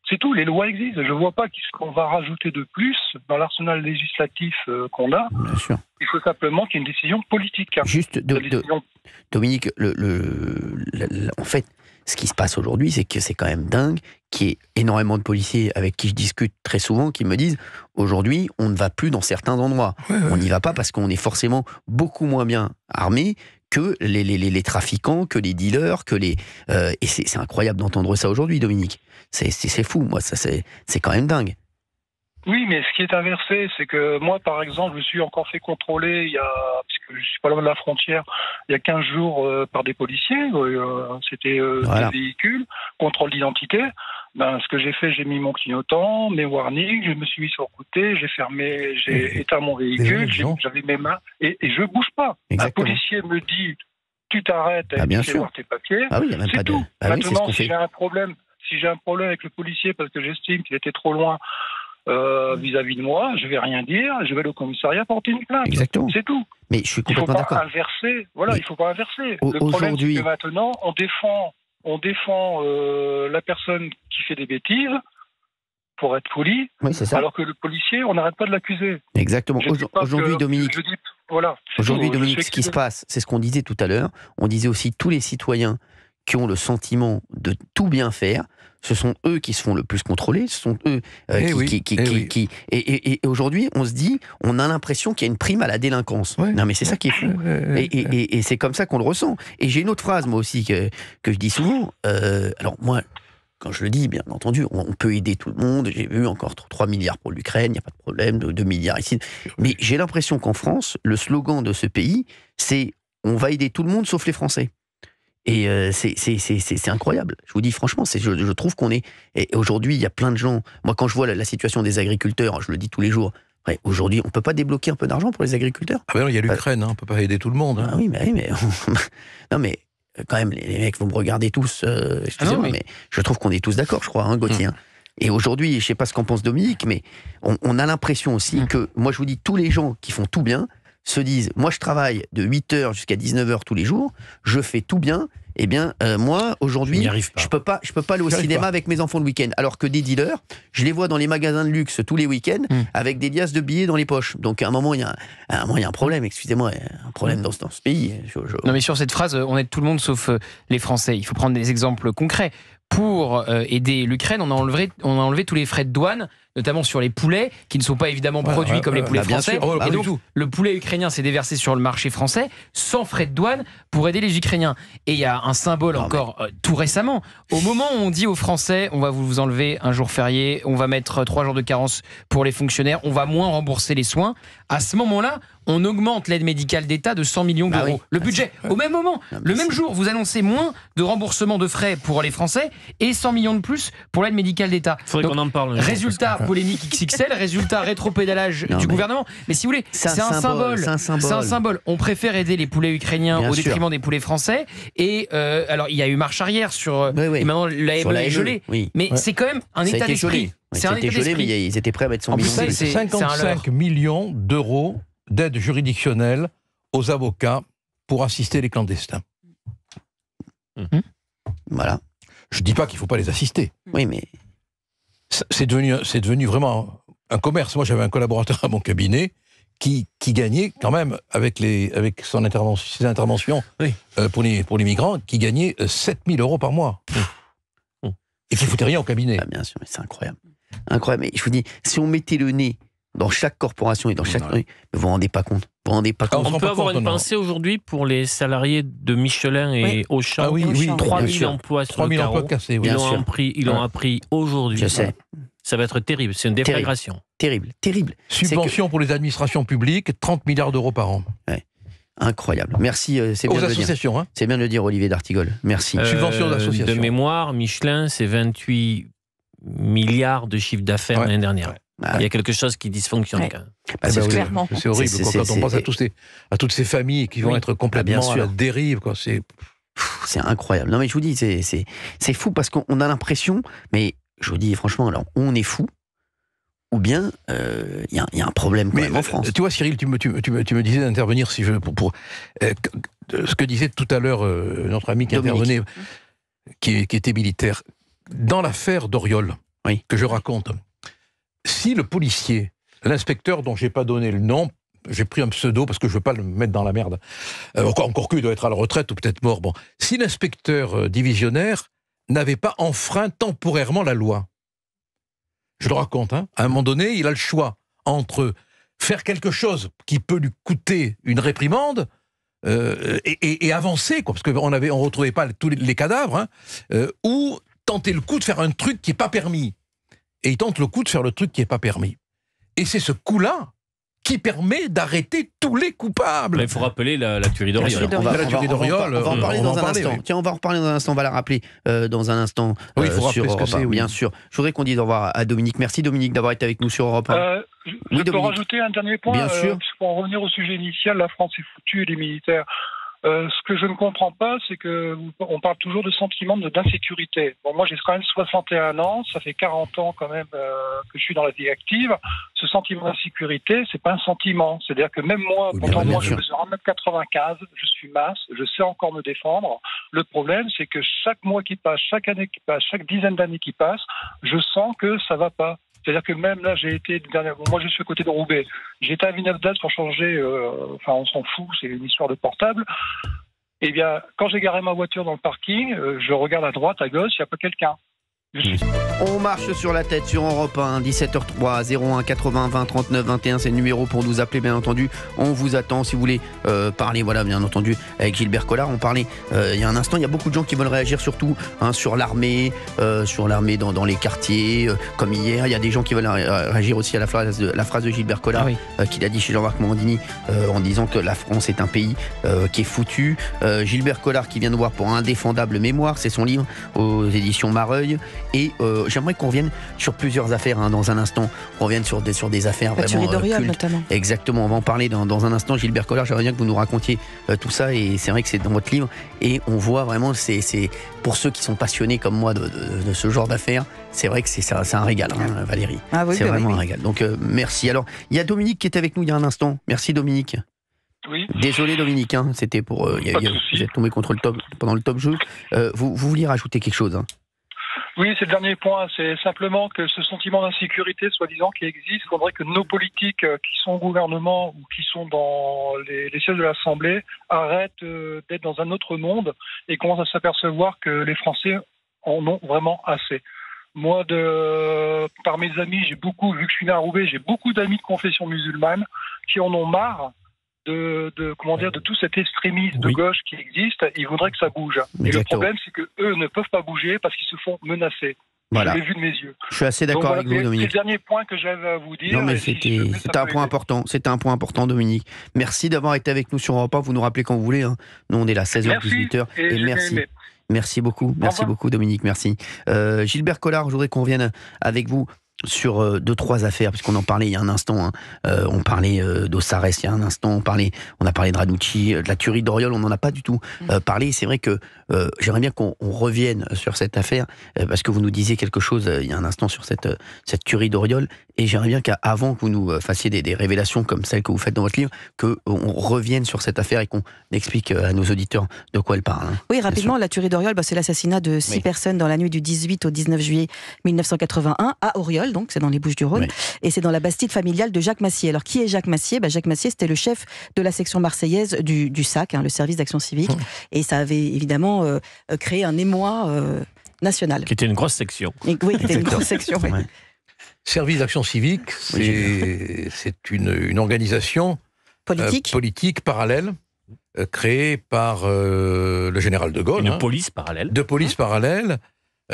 C'est tout, les lois existent. Je ne vois pas ce qu'on va rajouter de plus dans l'arsenal législatif qu'on a. Bien sûr. Il faut simplement qu'il y ait une décision politique. Juste, Dominique, en fait, ce qui se passe aujourd'hui, c'est que c'est quand même dingue qu'il y ait énormément de policiers avec qui je discute très souvent qui me disent aujourd'hui, on ne va plus dans certains endroits. On n'y va pas parce qu'on est forcément beaucoup moins bien armé que les trafiquants, que les dealers, et c'est incroyable d'entendre ça aujourd'hui, Dominique. C'est fou, moi, c'est quand même dingue. Oui, mais ce qui est inversé, c'est que moi, par exemple, je me suis encore fait contrôler, puisque je suis pas loin de la frontière, il y a 15 jours par des policiers. C'était des véhicules, contrôle d'identité. Ce que j'ai fait, j'ai mis mon clignotant, mes warnings, je me suis mis sur le côté, j'ai éteint mon véhicule, j'avais mes mains, et je bouge pas. Exactement. Un policier me dit, tu t'arrêtes, tu fais voir tes papiers, c'est tout. Maintenant, si j'ai un problème avec le policier parce que j'estime qu'il était trop loin vis-à-vis de moi, je vais rien dire, je vais aller au commissariat porter une plainte. Exactement. C'est tout. Mais je suis complètement d'accord. Il faut pas inverser. Le problème, c'est que maintenant, on défend la personne qui fait des bêtises pour être poli, alors que le policier, on n'arrête pas de l'accuser. Exactement. Aujourd'hui, Dominique, ce qui se passe, c'est ce qu'on disait tout à l'heure. On disait aussi tous les citoyens qui ont le sentiment de tout bien faire, ce sont eux qui se font le plus contrôler, ce sont eux qui... Et aujourd'hui, on se dit, on a l'impression qu'il y a une prime à la délinquance. Non, mais c'est ça qui est fou. Et c'est comme ça qu'on le ressent. Et j'ai une autre phrase, moi aussi, que je dis souvent. Alors, moi, quand je le dis, bien entendu, on peut aider tout le monde. J'ai vu encore 3 milliards pour l'Ukraine, il n'y a pas de problème, 2 milliards ici. Mais j'ai l'impression qu'en France, le slogan de ce pays, c'est « on va aider tout le monde sauf les Français ». Et c'est incroyable. Je vous dis franchement, je trouve qu'on est... Et aujourd'hui, il y a plein de gens... Moi, quand je vois la situation des agriculteurs, je le dis tous les jours, aujourd'hui, on ne peut pas débloquer un peu d'argent pour les agriculteurs. Ah ben non, il y a l'Ukraine, on ne peut pas aider tout le monde. Ah oui, mais... non, mais quand même, les mecs, vous me regardez tous, excusez-moi, mais je trouve qu'on est tous d'accord, je crois, hein, Gauthier. Et aujourd'hui, je ne sais pas ce qu'en pense Dominique, mais on a l'impression aussi que, moi je vous dis, tous les gens qui font tout bien se disent, moi je travaille de 8h jusqu'à 19h tous les jours, je fais tout bien, eh bien moi aujourd'hui, je peux pas aller au cinéma avec mes enfants le week-end. Alors que des dealers, je les vois dans les magasins de luxe tous les week-ends avec des liasses de billets dans les poches. Donc à un moment, il y a un problème, excusez-moi, un problème dans ce pays. Non mais sur cette phrase, on aide tout le monde sauf les Français. Il faut prendre des exemples concrets. Pour aider l'Ukraine, on a enlevé tous les frais de douane, notamment sur les poulets, qui ne sont pas évidemment produits comme les poulets français. Et donc, le poulet ukrainien s'est déversé sur le marché français, sans frais de douane, pour aider les Ukrainiens. Et il y a un symbole tout récemment. Au moment où on dit aux Français, on va vous enlever un jour férié, on va mettre 3 jours de carence pour les fonctionnaires, on va moins rembourser les soins, à ce moment-là, on augmente l'aide médicale d'État de 100 millions d'euros. Le budget, au même moment, le même jour, vous annoncez moins de remboursement de frais pour les Français et 100 millions de plus pour l'aide médicale d'État. Faudrait qu'on en parle. Résultat, polémique XXL, résultat, rétropédalage du gouvernement. Mais si vous voulez, c'est un symbole. C'est un symbole. On préfère aider les poulets ukrainiens au détriment des poulets français. Et alors, il y a eu marche arrière sur... Et maintenant, l'AME est gelée. Mais c'est quand même un état d'esprit. C'est un état d'esprit. Mais ils étaient prêts à mettre 100 millions. C'est 55 millions d'euros d'aide juridictionnelle aux avocats pour assister les clandestins. Voilà. Je ne dis pas qu'il ne faut pas les assister. Oui, mais... C'est devenu vraiment un commerce. Moi, j'avais un collaborateur à mon cabinet qui gagnait quand même, avec ses interventions pour les migrants, qui gagnait 7 000 euros par mois. Et qui ne foutait rien au cabinet. Ah, bien sûr, mais c'est incroyable. Incroyable. Mais je vous dis, si on mettait le nez dans chaque corporation et dans chaque... Vous ne vous rendez pas compte. On peut avoir une pensée aujourd'hui pour les salariés de Michelin et Auchan. 3 000 emplois sur le carreau. Cassés, Ils l'ont appris aujourd'hui. Je sais. Ça va être terrible. C'est une déflagration. Terrible. Subvention pour les administrations publiques, 30 milliards d'euros par an. Ouais. Incroyable. Merci. C'est bien aux associations. Hein. C'est bien de le dire, Olivier d'Artigol. Merci. Subvention d'associations. De mémoire, Michelin, c'est 28 milliards de chiffre d'affaires l'année dernière. Il y a quelque chose qui dysfonctionne quand même. Clairement. C'est horrible quand on pense à toutes ces familles qui vont être complètement à la dérive. C'est incroyable. Non mais je vous dis, c'est fou parce qu'on a l'impression, mais je vous dis franchement, alors on est fou, ou bien il y a un problème quand même en France. Tu vois Cyril, tu me disais d'intervenir si je pour ce que disait tout à l'heure notre ami qui intervenait, qui était militaire. Dans l'affaire d'Oriol, que je raconte, si le policier, l'inspecteur dont je n'ai pas donné le nom, j'ai pris un pseudo parce que je ne veux pas le mettre dans la merde, encore qu'il doit être à la retraite ou peut-être mort, si l'inspecteur divisionnaire n'avait pas enfreint temporairement la loi, je le raconte, à un moment donné, il a le choix entre faire quelque chose qui peut lui coûter une réprimande et avancer, parce qu'on ne retrouvait pas tous les cadavres, ou tenter le coup de faire un truc qui n'est pas permis. Et il tente le coup de faire le truc qui n'est pas permis. Et c'est ce coup-là qui permet d'arrêter tous les coupables. Il faut rappeler la tuerie d'Oriol. On va en parler dans un instant. Tiens, on va en reparler dans un instant. On va la rappeler dans un instant sur Europe 1, bien sûr. Je voudrais qu'on dise au revoir à Dominique. Merci Dominique d'avoir été avec nous sur Europe 1. Je peux rajouter un dernier point. Bien sûr. Pour en revenir au sujet initial, la France est foutue, les militaires. Ce que je ne comprends pas, c'est que on parle toujours de sentiment d'insécurité. Bon, moi, j'ai quand même 61 ans, ça fait 40 ans quand même que je suis dans la vie active. Ce sentiment d'insécurité, c'est pas un sentiment. C'est-à-dire que même moi, pourtant moi, je mesure 1m95, je suis mince, je sais encore me défendre. Le problème, c'est que chaque mois qui passe, chaque année qui passe, chaque dizaine d'années qui passent, je sens que ça va pas. C'est-à-dire que même là, j'ai été moi je suis à côté de Roubaix. J'ai été à Vinavdal pour changer, on s'en fout, c'est une histoire de portable. Eh bien, quand j'ai garé ma voiture dans le parking, je regarde à droite, à gauche, il n'y a pas quelqu'un. On marche sur la tête sur Europe 1, 17h03, 01 80 20 39 21, c'est le numéro pour nous appeler, bien entendu. On vous attend si vous voulez parler, voilà, bien entendu, avec Gilbert Collard. On parlait il y a un instant, il y a beaucoup de gens qui veulent réagir, surtout sur l'armée dans les quartiers, comme hier. Il y a des gens qui veulent réagir aussi à la phrase de Gilbert Collard, qu'il a dit chez Jean-Marc Morandini, en disant que la France est un pays qui est foutu. Gilbert Collard qui vient nous voir pour Indéfendable Mémoire, c'est son livre aux éditions Mareuil. Et j'aimerais qu'on revienne sur plusieurs affaires dans un instant. On revienne sur des affaires la vraiment tuerie d'Auriol, cultes. notamment. Exactement, on va en parler dans un instant. Gilbert Collard, j'aimerais bien que vous nous racontiez tout ça, et c'est vrai que c'est dans votre livre, et on voit vraiment, c'est pour ceux qui sont passionnés comme moi de ce genre d'affaires, c'est vrai que c'est un régal, hein, Valérie. Ah oui, c'est vraiment un régal. Donc merci. Alors, il y a Dominique qui est avec nous il y a un instant. Merci Dominique. Oui. Désolé Dominique, c'était pour... vous êtes tombé pendant le top jeu. Vous vouliez rajouter quelque chose, hein? Oui, c'est le dernier point. C'est simplement que ce sentiment d'insécurité, soi-disant, qui existe, il faudrait que nos politiques qui sont au gouvernement ou qui sont dans les sièges de l'Assemblée arrêtent d'être dans un autre monde et commencent à s'apercevoir que les Français en ont vraiment assez. Moi, par mes amis, vu que je suis né à Roubaix, j'ai beaucoup d'amis de confession musulmane qui en ont marre de tout cet extrémisme de gauche qui existe. Ils voudraient que ça bouge. Exactement. Et le problème, c'est que eux ne peuvent pas bouger parce qu'ils se font menacer. Voilà. Je l'ai vu de mes yeux. Je suis assez d'accord avec vous, Dominique. C'est le dernier point que j'avais à vous dire. Non, mais c'était un point important. C'était un point important, Dominique. Merci d'avoir été avec nous sur Europe 1. Vous nous rappelez quand vous voulez. Nous, on est là, 16h, 18h. Et merci. Merci beaucoup. Merci beaucoup, Dominique. Merci. Gilbert Collard, je voudrais qu'on revienne avec vous sur 2-3 affaires, puisqu'on en parlait il y a un instant. On parlait d'Ossarès il y a un instant. On a parlé de Ranucci, de la tuerie d'Auriol. On n'en a pas du tout parlé. C'est vrai que j'aimerais bien qu'on revienne sur cette affaire, parce que vous nous disiez quelque chose il y a un instant sur cette tuerie d'Auriol. Et j'aimerais bien qu'avant que vous nous fassiez des révélations comme celles que vous faites dans votre livre, qu'on revienne sur cette affaire et qu'on explique à nos auditeurs de quoi elle parle. Oui, rapidement, la tuerie d'Auriol, c'est l'assassinat de 6 personnes dans la nuit du 18 au 19 juillet 1981 à Auriol, donc c'est dans les Bouches-du-Rhône, et c'est dans la bastide familiale de Jacques Massier. Alors qui est Jacques Massier? Jacques Massier, c'était le chef de la section marseillaise du SAC, le service d'action civique, et ça avait évidemment créé un émoi national. Qui était une grosse section. Oui, qui était une grosse section, oui. Service d'action civique, c'est une organisation politique parallèle créée par le général de Gaulle. Une police parallèle. De police parallèle,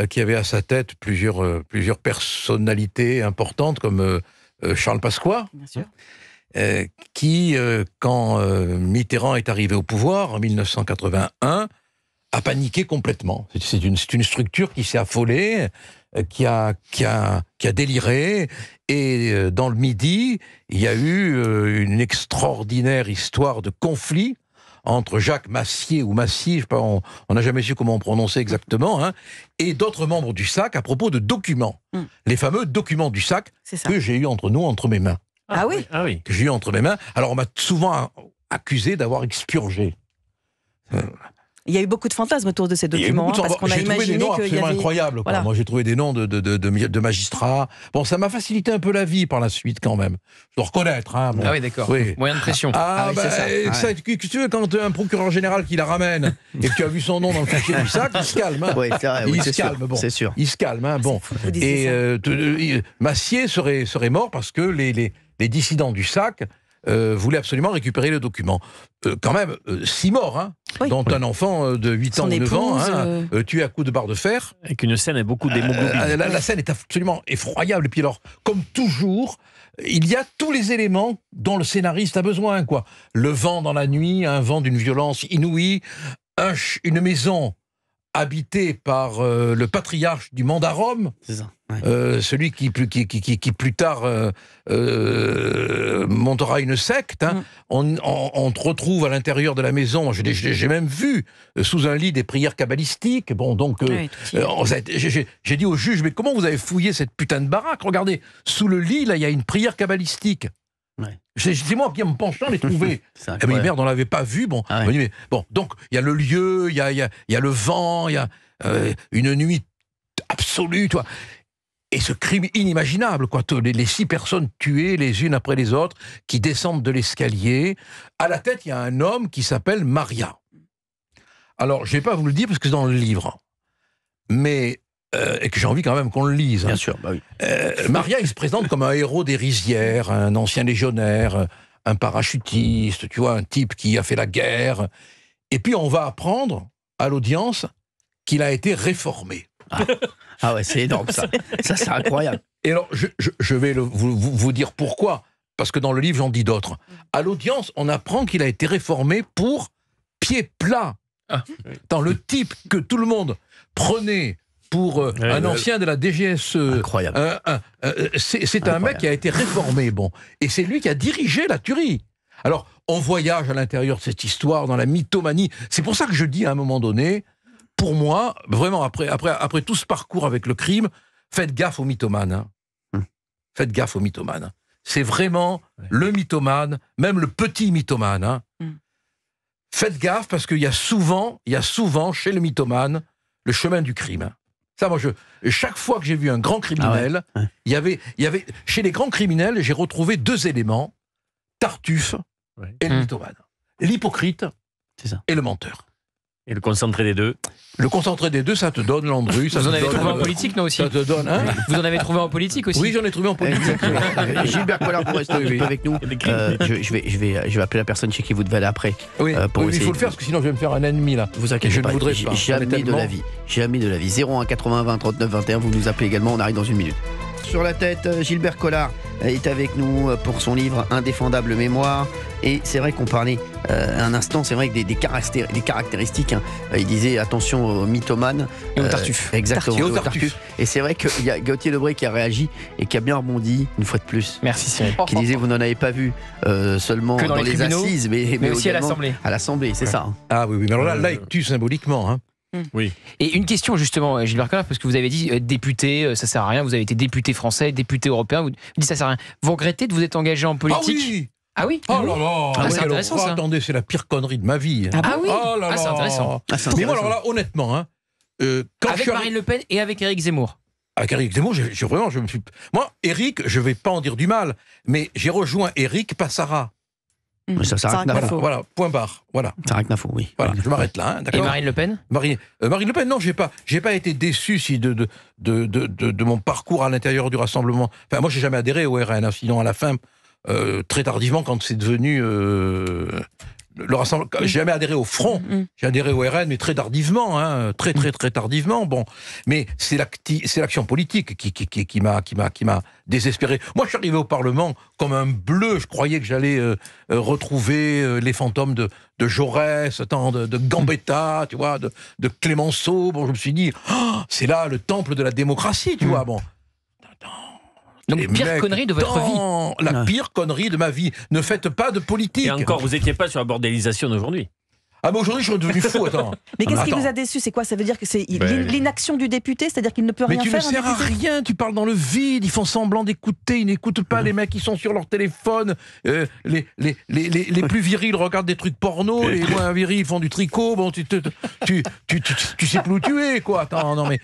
qui avait à sa tête plusieurs personnalités importantes comme Charles Pasqua, qui, quand Mitterrand est arrivé au pouvoir en 1981, a paniqué complètement. C'est une structure qui s'est affolée, qui a déliré, et dans le Midi, il y a eu une extraordinaire histoire de conflit entre Jacques Massier ou Massier, je sais pas, on n'a jamais su comment on prononçait exactement, et d'autres membres du SAC à propos de documents. Les fameux documents du SAC que j'ai eu entre mes mains. Ah oui. Que j'ai eu entre mes mains. Alors on m'a souvent accusé d'avoir expurgé. Il y a eu beaucoup de fantasmes autour de ces documents, parce qu'on a imaginé qu'il y avait... J'ai trouvé des noms absolument incroyables. Voilà. Moi, j'ai trouvé des noms de magistrats. Bon, ça m'a facilité un peu la vie par la suite, quand même. Je dois reconnaître. Bon. Ah oui, d'accord. Oui. Moyen de pression. C'est ça. Tu veux, quand un procureur général qui la ramène et que tu as vu son nom dans le fichier du SAC, il se calme. Oui, c'est vrai. Il se calme. Bon, c'est sûr. Il se calme. Bon. Et Massier serait mort parce que les dissidents du SAC voulait absolument récupérer le document. Quand même, 6 morts, dont un enfant de 8 ans ou 9 ans, tué à coups de barre de fer. Avec une scène avec beaucoup d'hémoglobine. La scène est absolument effroyable. Et puis alors, comme toujours, il y a tous les éléments dont le scénariste a besoin, quoi. Le vent dans la nuit, un vent d'une violence inouïe, une maison habité par le patriarche du Mandarum, celui qui plus tard montera une secte. On te retrouve à l'intérieur de la maison. J'ai même vu sous un lit des prières kabbalistiques. Bon, donc j'ai dit au juge, mais comment vous avez fouillé cette putain de baraque? Regardez, sous le lit, là, il y a une prière kabbalistique. C'est moi qui, en me penchant, l'ai trouvé. Mais merde, on l'avait pas vu. Bon, donc il y a le lieu, il y a le vent, il y a une nuit absolue, toi. Et ce crime inimaginable, quoi. Les 6 personnes tuées les unes après les autres, qui descendent de l'escalier. À la tête, il y a un homme qui s'appelle Maria. Alors, je vais pas vous le dire parce que c'est dans le livre, mais et que j'ai envie quand même qu'on le lise. Bien sûr, bah oui. Maria, il se présente comme un héros des rizières, un ancien légionnaire, un parachutiste, tu vois, un type qui a fait la guerre. Et puis on va apprendre à l'audience qu'il a été réformé. Ah ouais, c'est énorme ça. Ça, c'est incroyable. Et alors, je vais vous dire pourquoi. Parce que dans le livre, j'en dis d'autres. À l'audience, on apprend qu'il a été réformé pour pied plat. Dans le type que tout le monde prenait pour un ancien de la DGSE. Incroyable. C'est un mec qui a été réformé, bon. Et c'est lui qui a dirigé la tuerie. Alors, on voyage à l'intérieur de cette histoire, dans la mythomanie. C'est pour ça que je dis à un moment donné, pour moi, vraiment, après tout ce parcours avec le crime, faites gaffe aux mythomanes. Hein. Faites gaffe aux mythomanes. C'est vraiment le mythomane, même le petit mythomane. Hein. Faites gaffe parce qu'il y a souvent chez le mythomane le chemin du crime. Ça, moi, chaque fois que j'ai vu un grand criminel, il y avait chez les grands criminels, j'ai retrouvé 2 éléments, Tartuffe et le mythomane. L'hypocrite et le menteur. Et le concentré des deux? Le concentré des deux, ça te donne Landru. Vous en avez trouvé en politique, non aussi? Ça te donne, hein? Vous en avez trouvé en politique aussi? Oui, j'en ai trouvé en politique. Gilbert Collard, vous restez avec nous. Je vais appeler la personne chez qui vous devez aller après. Oui, il faut le faire parce que sinon je vais me faire un ennemi là. Vous inquiétez pas. Je ne voudrais pas. Jamais de la vie. Jamais de la vie. 01 80 20 39 21. Vous nous appelez également. On arrive dans 1 minute. Sur la tête, Gilbert Collard est avec nous pour son livre Indéfendable mémoire. Et c'est vrai qu'on parlait un instant, c'est vrai que des caractéristiques. Hein. Il disait attention aux mythomanes. Et aux Tartuffes. Exactement, aux Tartuffes. Et c'est vrai qu'il y a Gauthier Lebray qui a réagi et qui a bien rebondi une fois de plus. Merci Cyril. Qui disait vous n'en avez pas vu seulement que dans les assises, mais aussi à l'Assemblée. À l'Assemblée, c'est ça. Hein. Ah oui, mais alors là, il tue symboliquement. Hein. Oui. Et une question justement, Gilbert Collard, parce que vous avez dit député, ça sert à rien, vous avez été député français, député européen, vous dites ça sert à rien. Vous regrettez de vous être engagé en politique? Ah oui. Ah oui. Oh là là, c'est intéressant ça. Attendez, c'est la pire connerie de ma vie. Ah oui. Oh là là. C'est intéressant. Mais moi alors là, honnêtement, hein, avec Marine Le Pen et avec Éric Zemmour. Avec Éric Zemmour, je me suis. Moi, Éric, je vais pas en dire du mal, mais j'ai rejoint Éric, pas Sarah. Ça s'arrête Nafo. Voilà, point barre. Voilà. Ça s'arrête Nafo, oui. Voilà, je m'arrête là. Hein, et Marine Le Pen? Marine Le Pen, non, j'ai pas été déçu de mon parcours à l'intérieur du Rassemblement. Enfin, moi, j'ai jamais adhéré au RN, hein, sinon à la fin, très tardivement, quand c'est devenu le Rassemblement. J'ai jamais adhéré au Front. J'ai adhéré au RN, mais très tardivement, hein, très tardivement. Bon, mais c'est l'action politique qui m'a désespéré. Moi, je suis arrivé au Parlement comme un bleu. Je croyais que j'allais retrouver les fantômes de Jaurès, de Gambetta, tu vois, de Clémenceau. Bon, je me suis dit, oh, c'est là le temple de la démocratie, tu vois. Bon. Donc, pire connerie de votre vie. La pire connerie de ma vie. Ne faites pas de politique. Et encore, vous n'étiez pas sur la bordélisation d'aujourd'hui. Ah mais aujourd'hui je suis devenu fou, attends. Mais qu'est-ce qui vous a déçu? C'est quoi? Ça veut dire que c'est l'inaction du député? C'est-à-dire qu'il ne peut rien faire? Mais tu ne sers à rien, tu parles dans le vide, ils font semblant d'écouter, ils n'écoutent pas les mecs qui sont sur leur téléphone, les plus virils regardent des trucs porno, les moins virils font du tricot, bon tu sais plus où tu es, quoi. Attends, non mais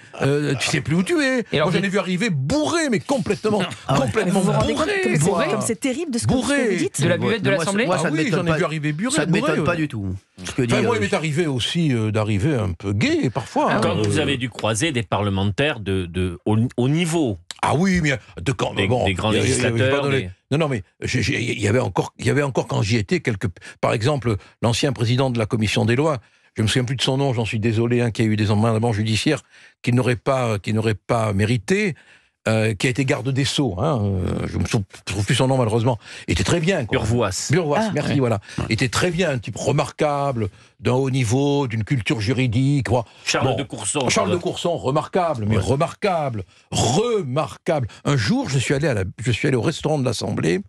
tu sais plus où tu es. Et moi j'en ai vu arriver bourré, mais complètement bourré. Comme c'est terrible de ce que vous dites. De la buvette de l'Assemblée? Ah oui, j'en ai vu arriver bourré. Ça ne m'étonne pas du tout. Moi, il m'est arrivé aussi d'arriver un peu gai parfois. Quand vous avez dû croiser des parlementaires au niveau. Ah oui, mais des grands législateurs. Non, mais il y avait encore quand j'y étais par exemple, l'ancien président de la commission des lois. Je me souviens plus de son nom, j'en suis désolé, hein, qui a eu des emmerdements judiciaires qu'il n'aurait pas mérité. Qui a été garde des Sceaux, hein, je me trouve plus son nom malheureusement, était très bien. Burvois, merci, voilà. Était très bien, un type remarquable, d'un haut niveau, d'une culture juridique. Charles de Courson. Charles de Courson, remarquable, mais remarquable. Un jour, je suis allé au restaurant de l'Assemblée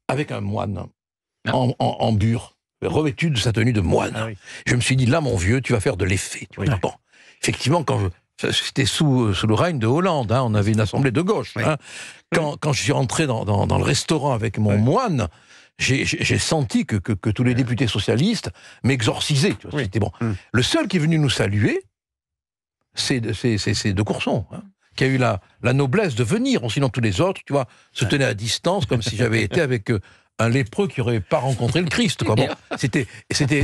avec un moine en bure, revêtu de sa tenue de moine. Ah oui. Je me suis dit, là, mon vieux, tu vas faire de l'effet. Bon, effectivement, c'était sous le règne de Hollande, hein, on avait une assemblée de gauche. Hein. Quand je suis rentré dans le restaurant avec mon moine, j'ai senti que tous les députés socialistes m'exorcisaient. C'était bon. Le seul qui est venu nous saluer, c'est de Courson, hein, qui a eu la noblesse de venir. Sinon, tous les autres, tu vois, se tenaient à distance, comme si j'avais été avec un lépreux qui n'aurait pas rencontré le Christ. Quoi. Bon, c'était...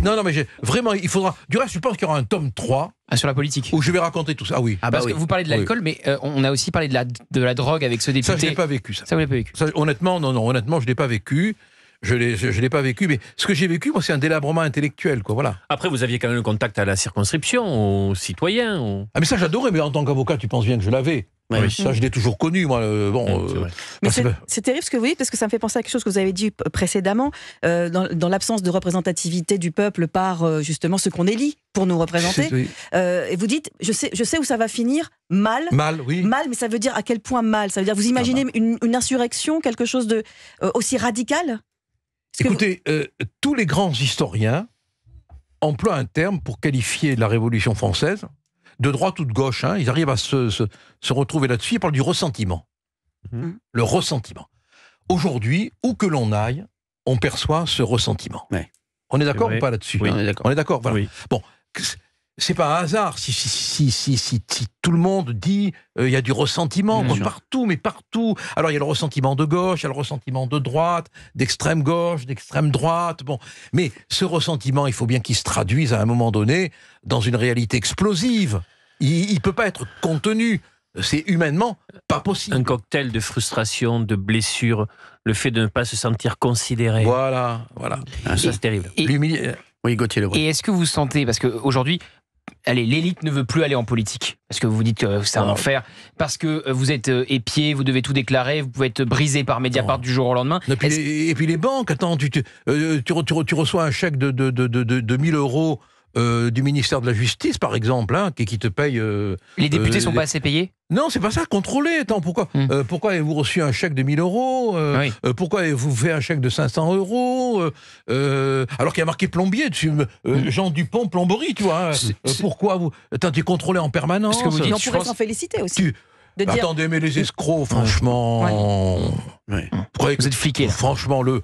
Non, mais vraiment, il faudra... Du reste, je pense qu'il y aura un tome 3... sur la politique. Où je vais raconter tout ça. Ah oui. Parce que vous parlez de l'alcool, mais on a aussi parlé de la drogue avec ce député. Ça, je l'ai pas vécu, ça. Ça, vous l'avez pas vécu? Ça, honnêtement, non, je l'ai pas vécu. Je l'ai pas vécu, mais ce que j'ai vécu, moi, c'est un délabrement intellectuel, quoi, voilà. Après, vous aviez quand même le contact à la circonscription, aux citoyens. Ah, mais ça, j'adorais, mais en tant qu'avocat, tu penses bien que je l'avais. Oui. Ça, je l'ai toujours connu, moi. Mais c'est terrible ce que vous dites, parce que ça me fait penser à quelque chose que vous avez dit précédemment, dans l'absence de représentativité du peuple par justement ceux qu'on élit pour nous représenter. Et vous dites, je sais où ça va finir, mal. Mal, oui. Mal, mais ça veut dire à quel point mal? Ça veut dire, vous imaginez une insurrection, quelque chose de aussi radical? Écoutez, tous les grands historiens emploient un terme pour qualifier la Révolution française, de droite ou de gauche, hein, ils arrivent à se retrouver là-dessus, ils parlent du ressentiment. Le ressentiment. Aujourd'hui, où que l'on aille, on perçoit ce ressentiment. Ouais. On est d'accord ou pas là-dessus? Oui, on est d'accord. Voilà. Oui. Bon, c'est pas un hasard si tout le monde dit il y a du ressentiment partout, mais partout. Alors il y a le ressentiment de gauche, il y a le ressentiment de droite, d'extrême gauche, d'extrême droite. Bon, mais ce ressentiment, il faut bien qu'il se traduise à un moment donné dans une réalité explosive. Il peut pas être contenu. C'est humainement pas possible. Un cocktail de frustration, de blessures, le fait de ne pas se sentir considéré. Voilà. Ça, c'est terrible. Oui, Gauthier Lebret. Et est-ce que vous sentez, parce qu'aujourd'hui, l'élite ne veut plus aller en politique, parce que vous dites que c'est un enfer, parce que vous êtes épié, vous devez tout déclarer, vous pouvez être brisé par Mediapart du jour au lendemain. Et puis les banques, attends, tu reçois un chèque de 1000 euros du ministère de la Justice, par exemple, hein, qui te paye... les députés sont pas assez payés? Non, c'est pas ça, contrôler. Attends, pourquoi avez-vous reçu un chèque de 1000 euros Pourquoi avez-vous fait un chèque de 500 euros alors qu'il y a marqué plombier dessus, Jean Dupont, plomberie, tu vois. Pourquoi vous... Attends, tu es contrôlé en permanence. On pourrait s'en féliciter aussi. Attendez, mais les escrocs, franchement... Vous êtes fliqués. Franchement, le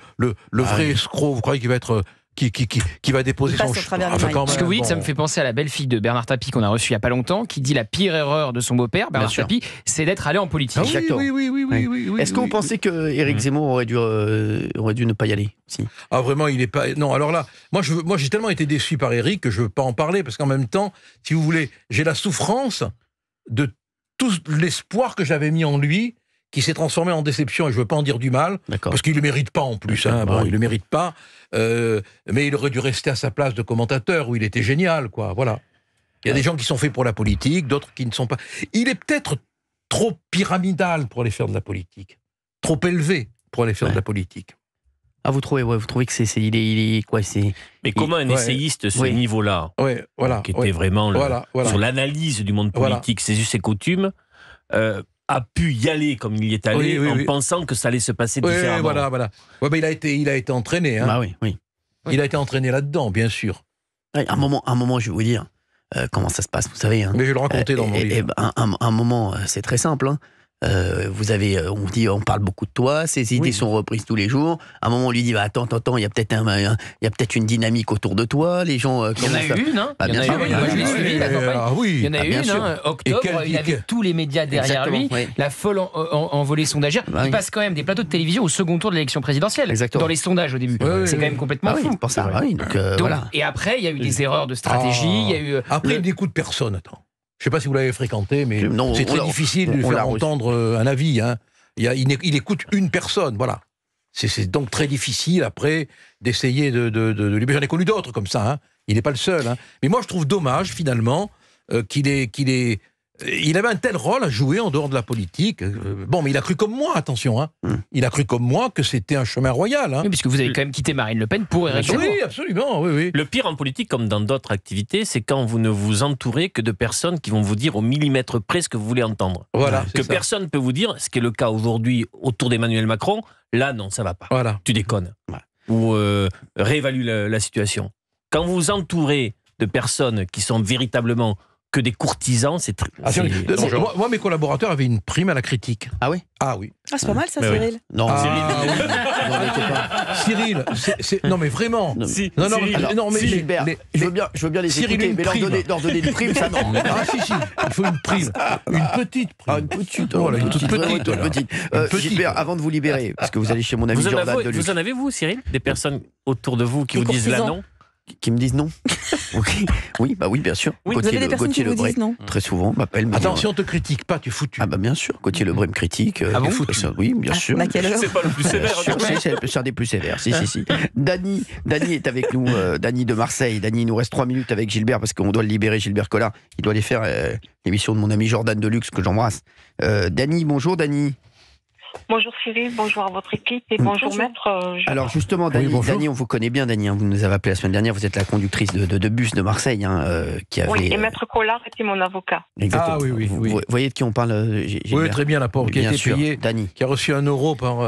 vrai escroc, vous croyez qu'il va être... Qui va déposer son chèque. Ce que vous dites, ça me fait penser à la belle-fille de Bernard Tapie qu'on a reçue il n'y a pas longtemps, qui dit la pire erreur de son beau-père, Bernard Tapie, c'est d'être allé en politique. Oui. Est-ce que vous pensez que Éric Zemmour aurait dû ne pas y aller aussi? Ah vraiment, il n'est pas... Non, alors là, moi j'ai tellement été déçu par Éric que je ne veux pas en parler, parce qu'en même temps, si vous voulez, j'ai la souffrance de tout l'espoir que j'avais mis en lui, qui s'est transformé en déception, et je ne veux pas en dire du mal, parce qu'il ne le mérite pas en plus, hein, il ne le mérite pas, mais il aurait dû rester à sa place de commentateur, où il était génial, quoi, voilà. Il y a des gens qui sont faits pour la politique, d'autres qui ne sont pas. Il est peut-être trop pyramidal pour aller faire de la politique, trop élevé pour aller faire de la politique. Ah, vous trouvez que il est quoi, c'est... Mais comment un essayiste de ce niveau-là, qui était vraiment sur l'analyse du monde politique, ses us et coutumes, a pu y aller comme il y est allé en pensant que ça allait se passer différemment. Voilà. Ouais, mais il a été entraîné. Hein. Il a été entraîné là-dedans, bien sûr. Un moment, je vais vous dire comment ça se passe, vous savez. Hein. Mais je vais le raconter dans mon livre. Un moment, c'est très simple. Hein. On parle beaucoup de toi, ces idées sont reprises tous les jours. À un moment, on lui dit attends, il y a peut-être une dynamique autour de toi. Les gens. Il y en a eu une, hein. Bien sûr. Moi, je l'ai suivi, la campagne. Il y en a eu une, octobre. Il avait tous les médias derrière lui. La folle envolée sondagère. Il passe quand même des plateaux de télévision au second tour de l'élection présidentielle. Dans les sondages au début. C'est quand même complètement fou. Pour ça, et après, il y a eu des erreurs de stratégie. Après, il n'écoute personne. Attends. Je ne sais pas si vous l'avez fréquenté, mais c'est très difficile de lui faire entendre un avis. Hein. Il écoute une personne, voilà. C'est donc très difficile, après, d'essayer de lui... J'en ai connu d'autres comme ça, hein. Il n'est pas le seul. Hein. Mais moi, je trouve dommage, finalement, il avait un tel rôle à jouer en dehors de la politique. Bon, mais il a cru comme moi, attention. Hein. Il a cru comme moi que c'était un chemin royal. Hein. Oui, puisque vous avez quand même quitté Marine Le Pen pour Éric Zemmour. Oui, absolument. Oui. Le pire en politique, comme dans d'autres activités, c'est quand vous ne vous entourez que de personnes qui vont vous dire au millimètre près ce que vous voulez entendre. Voilà, que personne ne peut vous dire, ce qui est le cas aujourd'hui autour d'Emmanuel Macron, là, non, ça ne va pas. Voilà. Tu déconnes. Ou réévalue la situation. Quand vous vous entourez de personnes qui sont véritablement que des courtisans, c'est moi, mes collaborateurs avaient une prime à la critique. Ah oui? Ah oui. Ah, c'est pas mal ça, Cyril. Non, Cyril, non mais vraiment. Non mais Gilbert, je veux bien les Cyril, écouter, mais leur donner une prime, ça non. Ah si, il faut une prime. Une petite prime. Une petite. Voilà, une toute petite. Gilbert, avant de vous libérer, parce que vous allez chez mon ami Jordan Deluxe. Vous en avez, vous, Cyril, des personnes autour de vous qui vous disent là non? Qui me disent non. Okay. Oui, bah oui, bien sûr. Oui, vous avez des personnes qui vous disent non. Très souvent m'appellent. Attends, si on te critique pas, tu es foutu. Ah bah bien sûr. Gauthier Lebray me critique. Ah bon, oui, bien sûr. À quelle heure ? C'est pas le plus sévère. C'est un des plus sévères. Si. Dany est avec nous. Dany de Marseille. Dany, il nous reste 3 minutes avec Gilbert parce qu'on doit le libérer, Gilbert Collard. Il doit aller faire l'émission de mon ami Jordan Deluxe que j'embrasse. Dany, bonjour Dany. Bonjour Cyril, bonjour à votre équipe et bonjour maître. Alors justement, Dany, on vous connaît bien, Dany. Vous nous avez appelé la semaine dernière. Vous êtes la conductrice de bus de Marseille, qui avait. Oui, et maître Collard était mon avocat. Exactement. Ah oui. Vous voyez de qui on parle, Gilbert ? Oui, très bien, la pauvre qui a été payée, Dany, qui a reçu 1 euro par. Vous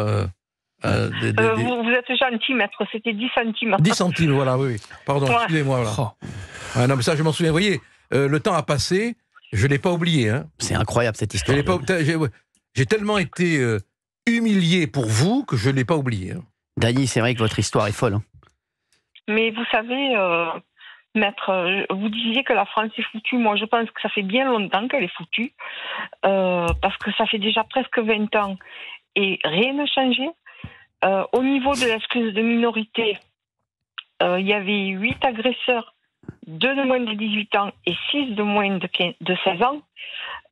êtes gentil, maître. C'était 10 centimes. 10 centimes, voilà, oui. Pardon, excusez-moi. Voilà. Non, mais ça, je m'en souviens. Vous voyez, le temps a passé. Je l'ai pas oublié. Hein. C'est incroyable cette histoire. J'ai tellement été humilié pour vous que je ne l'ai pas oublié. Dany, c'est vrai que votre histoire est folle. Mais vous savez, maître, vous disiez que la France est foutue. Moi, je pense que ça fait bien longtemps qu'elle est foutue. Parce que ça fait déjà presque 20 ans. Et rien n'a changé. Au niveau de l'excuse de minorité, il y avait 8 agresseurs, 2 de moins de 18 ans et 6 de moins de 16 ans.